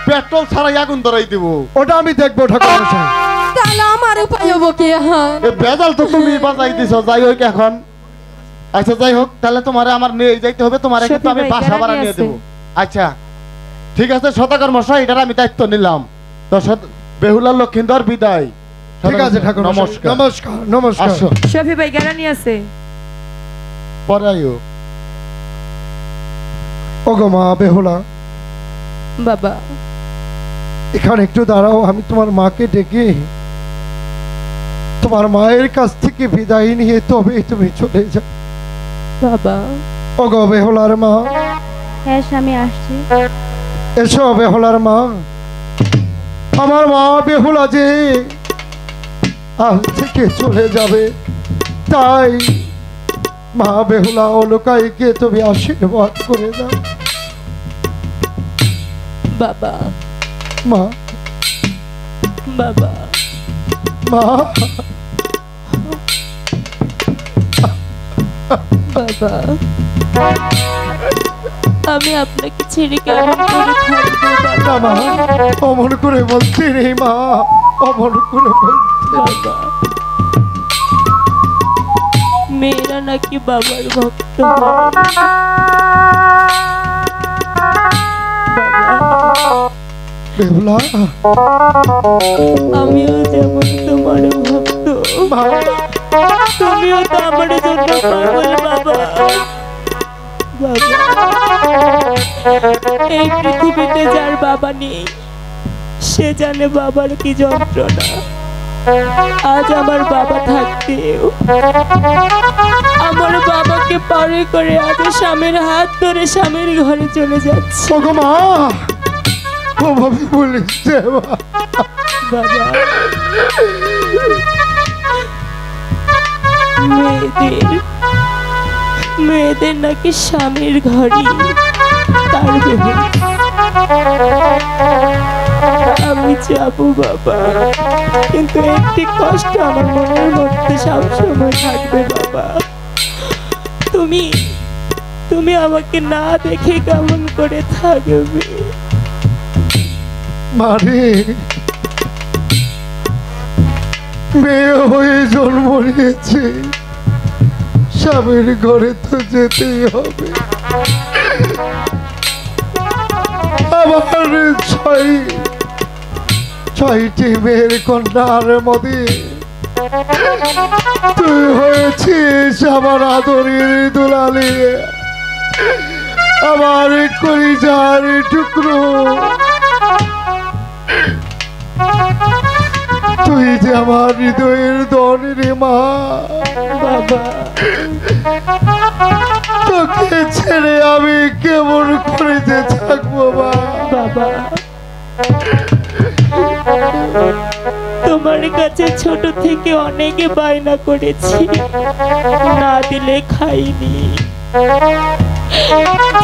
পেট্রোল ছাড়াই আগুন ধরাই দিব। ওটা আমি দেখবো ঠাকুর মশাই। তাহলে আমার উপায় হবো কি এখন? এই বেজাল তো তুমি বাজাই দিছো। যাই হোক এখন, আচ্ছা যাই হোক, তাহলে তোমারে আমার নিয়ে যাইতে হবে। তোমারে কিন্তু আমি বাসা ভাড়া নিয়ে দেবো। আচ্ছা ঠিক আছে সদাগর মশাই, এটার আমি দায়িত্ব নিলাম। তো বেহুলা লক্ষিন্দর বিদায়। ঠিক আছে ঠাকুর মশাই। নমস্কার। নমস্কার নমস্কার। আসো শফি ভাই গ্যারানি আছে। পরে আইও। ওগো মা বেহুলা, বাবা, এখানে একটু দাঁড়াও। আমি তোমার মাকে ডেকে তোমার মায়ের কাছ থেকে বিদায় নিয়ে তবে তুমি চলে যাও। বাবা, ওগো বেহুলার মা, হ্যাঁ স্বামী আসছি। এসো বেহুলার মা। আমার মা বেহুলা যে আজ থেকে চলে যাবে, তাই মা বেহুলা অলকাইকে তুমি আশীর্বাদ করে দাও। বাবা, মা, বাবা, মা, বাবা, আমি আপনাকে ছেড়ে কেমন করে থাকবো না মা, অমন করে বলছি রে মা, অমন করে বলছি। বাবা? মেয়েরা নাকি বাবার ভক্ত হয়। বেহুলা, আমিও যেমন তোমার ভক্ত, মা, তুমিও তো আমার জন্য পাগল বাবা। বাবা, এই পৃথিবীতে যার বাবা নেই সে জানে বাবার কি যন্ত্রণা। আজ আমার বাবা থাকতেও আমার বাবাকে পরে করে আজ স্বামীর হাত ধরে স্বামীর ঘরে চলে যাচ্ছে। ওগো মা, ওভাবে বলিস না মা। বাবা, মেয়েদের নাকি স্বামীর ঘরই তার বেহুলা। আমি যাবো বাবা, কিন্তু একটি কষ্ট আমার মনের মধ্যে সবসময় থাকবে বাবা। তুমি আমাকে না দেখে কেমন করে থাকবে? মারে, মেয়ে হয়ে জন্ম নিয়েছে, স্বামীর ঘরে তো যেতেই হবে। আমার ছয়টি মেয়ের কন্যার মধ্যে তুই হয়েছিস আমার আদরের দুলালি, আমার কলিজার টুকরো। তুই যে আমার হৃদয়ের ধন রে মা। বাবা, তোকে ছেড়ে আমি কেমন করে যে থাকবো মা? বাবা, তোমার কাছে ছোট থেকে অনেকে বায়না করেছি, না দিলে খাইনি।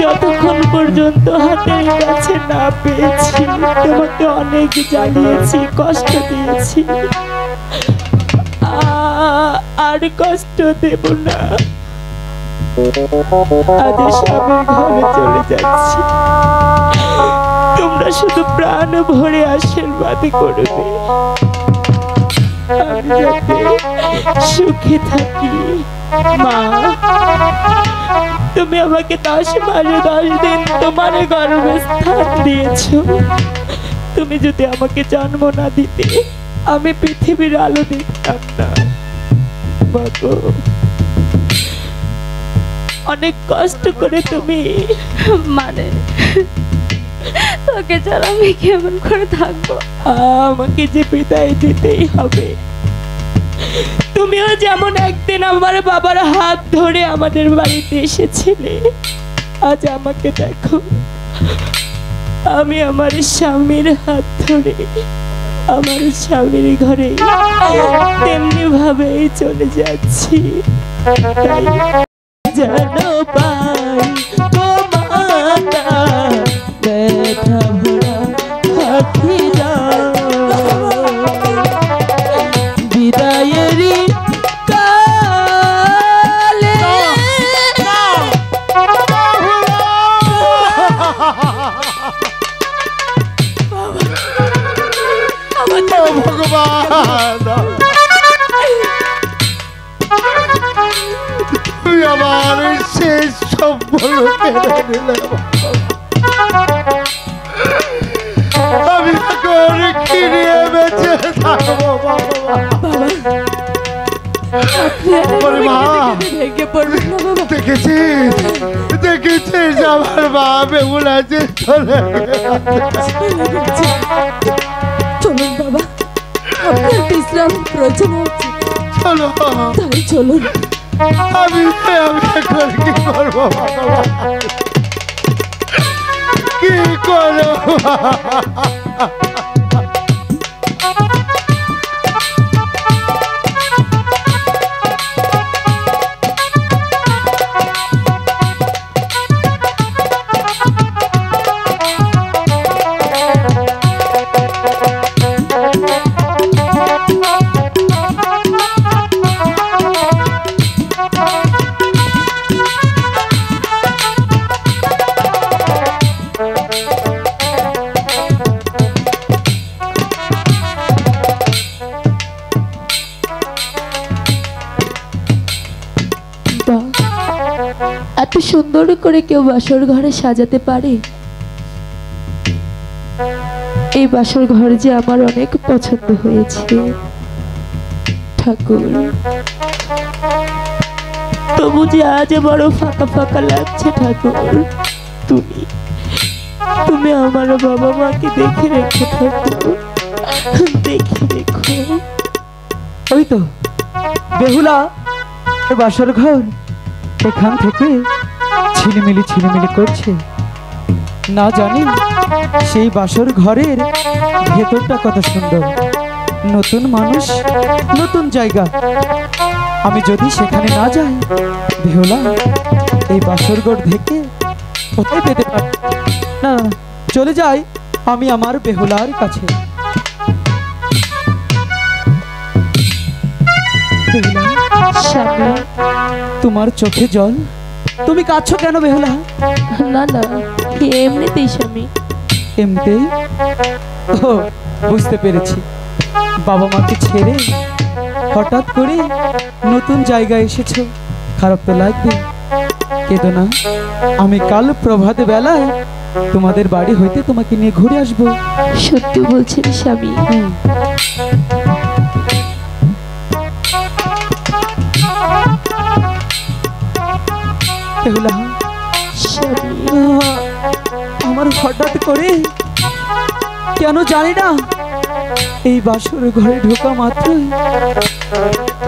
যতক্ষণ পর্যন্ত হাতের কাছে না পেয়েছি তোমাকে অনেক জ্বালিয়েছি, কষ্ট দিয়েছি। আর কষ্ট দেব না। আজ স্বামীর ঘরে চলে যাচ্ছি, তোমরা শুধু প্রাণ ভরে আশীর্বাদ করবে আমি যাতে সুখে থাকি। মা, তুমি আমাকে 10 মাসে 10 দিন তোমার গর্ভে স্থান দিয়েছো। তুমি যদি আমাকে জন্ম না দিতে আমি পৃথিবীর আলো দেখতাম না। বাবা, অনেক কষ্ট করে তুমি মানে তোকে ছাড়া আমি কেমন করে থাকবো? আমাকে যে বিদায় দিতেই হবে। তুমিও যেমন একদিন আমার বাবার হাত ধরে আমাদের বাড়িতে এসেছিলে, আজ আমাকে দেখো আমি আমার স্বামীর হাত ধরে আমার স্বামীর ঘরে তেমনি ভাবেই চলে যাচ্ছি। জানো পাই তোমাটা ব্যথা ভরা হাতিরা বিদায়েরই কালে ভগবান, তুই আমার শেষ সম্বল কেড়ে নিলে। আমি এখন কি নিয়ে বেঁচে থাকবো বাবা? দেখেছিস আমার মা বেগুলা যে চলে চলুন বাবা, আপনার বিশ্রাম প্রয়োজন হচ্ছে। চলো, তাই চলুন। আমি এখন কি করবো বাবা? কি করবো? এত সুন্দর করে কেউ বাসর ঘরে সাজাতে পারে? এই বাসর ঘর যে আমার অনেক পছন্দ হয়েছে ঠাকুর। তবু যে আজ বড় ফাঁকা ফাঁকা লাগছে ঠাকুর। তুমি আমার বাবা মাকে দেখে রেখো ঠাকুর, দেখে রেখো। ওই তো বেহুলা বাসর ঘর, এখান থেকে ছিলিমিলি ছিলিমিলি করছে। না জানি সেই বাসর ঘরের ভেতরটা কত সুন্দর, নতুন মানুষ, নতুন জায়গা। আমি যদি সেখানে না যাই, বেহুলা এই বাসর ঘর থেকে কোথায় পেতে পারি না। চলে যাই আমি আমার বেহুলার কাছে। স্বামী, তোমার চোখে জল, তুমি কাঁদছো কেন বেহুলা? না না, এমনিতেই স্বামী। এমনিতেই? ও, বুঝতে পেরেছি। বাবা মাকে ছেড়ে হঠাৎ করে নতুন জায়গায় এসেছো, খারাপ তো লাগবে। কেঁদো না, আমি কাল প্রভাতে বেলায় তোমাদের বাড়ি হইতে তোমাকে নিয়ে ঘুরে আসবো। সত্যি বলছেন স্বামী? বেহুলা, আমার হঠাৎ করে কেন জানি না এই বাসর ঘরে ঢোকা মাত্রই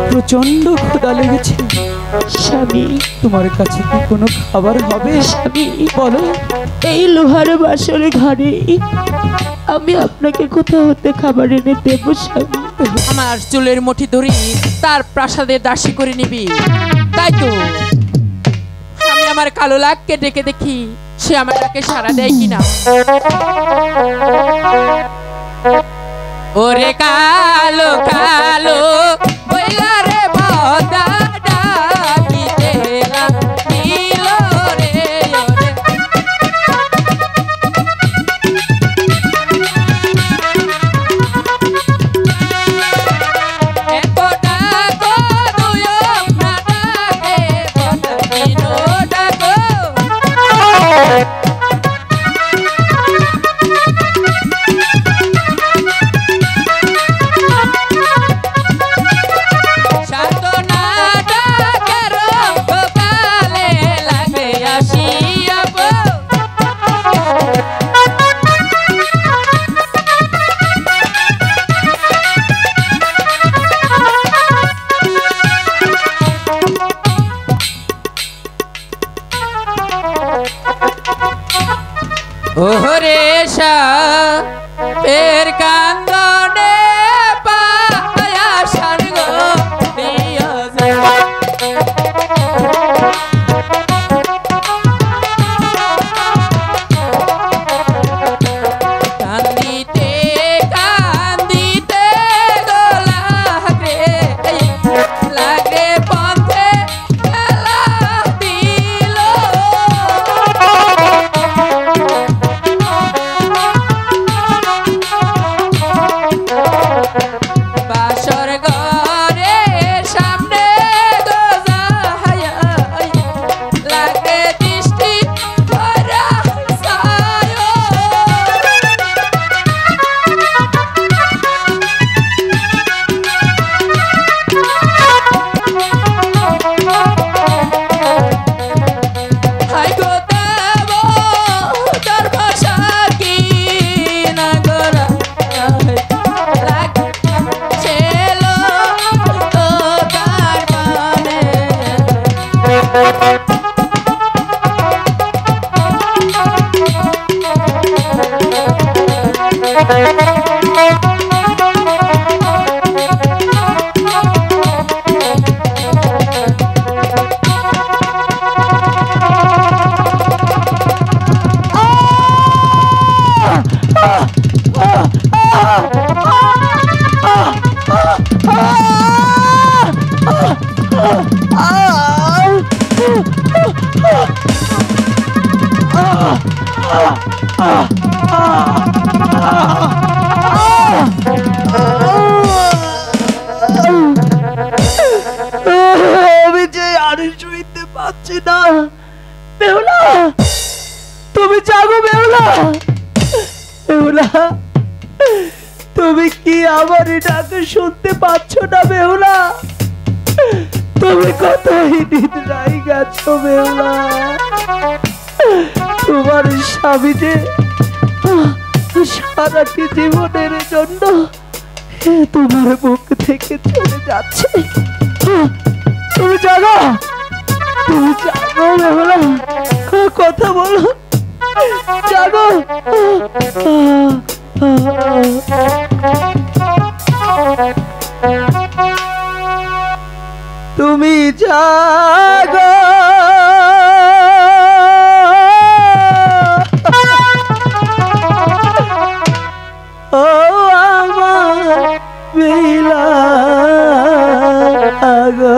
প্রচন্ড ক্ষুধা লেগেছে। স্বামী, তোমার কাছে কি কোনো খাবার হবে? স্বামী বলো। এই লোহার বাসর ঘরে আমি আপনাকে কোথাও হতে খাবার এনে দেব স্বামী? আমার চুলের মুঠি ধরি তার প্রাসাদে দাসী করে নিবি, তাই তো? আমি আমার কালো লাককে ডেকে দেখি সে আমার ডাকে সাড়া দেয় কিনা। ওরে কালো কালো বইলা রে বদা ডাকিতে লাগিল রে, ওরে এত ডাকো দুয়ম না ডাকে বদা কিনো ডাকো। ওরে সাপের কান্দনে পায়া সারগ প্রিয় কান্দিতে কান্দিতে গোলা লাগে পথে খেলা দিল। বাসর ঘরের সামনে গোজাহায়া লাগে দৃষ্টি ভরা ছায়। হাই গো দেব তোর ভাষা কি না গোরা ছেলো তো তার মানে। আমি যে আর শুইতে পারছি না। বেহুলা, তুমি জাগো বেহুলা। বেহুলা, তুমি কি আমার ডাকে শুনতে পাচ্ছ না বেহুলা? তুমি কোথায় নিদ্রায় গেছো বেহুলা? তোমার স্বামী যে সারাটি জীবনের জন্য তোমার বুক থেকে চলে যাচ্ছে। তুমি জাগো, তুমি জাগো বেহুলা, কথা বলো, জাগো। তুমি জাগো, ও আমার বেহুলা গো।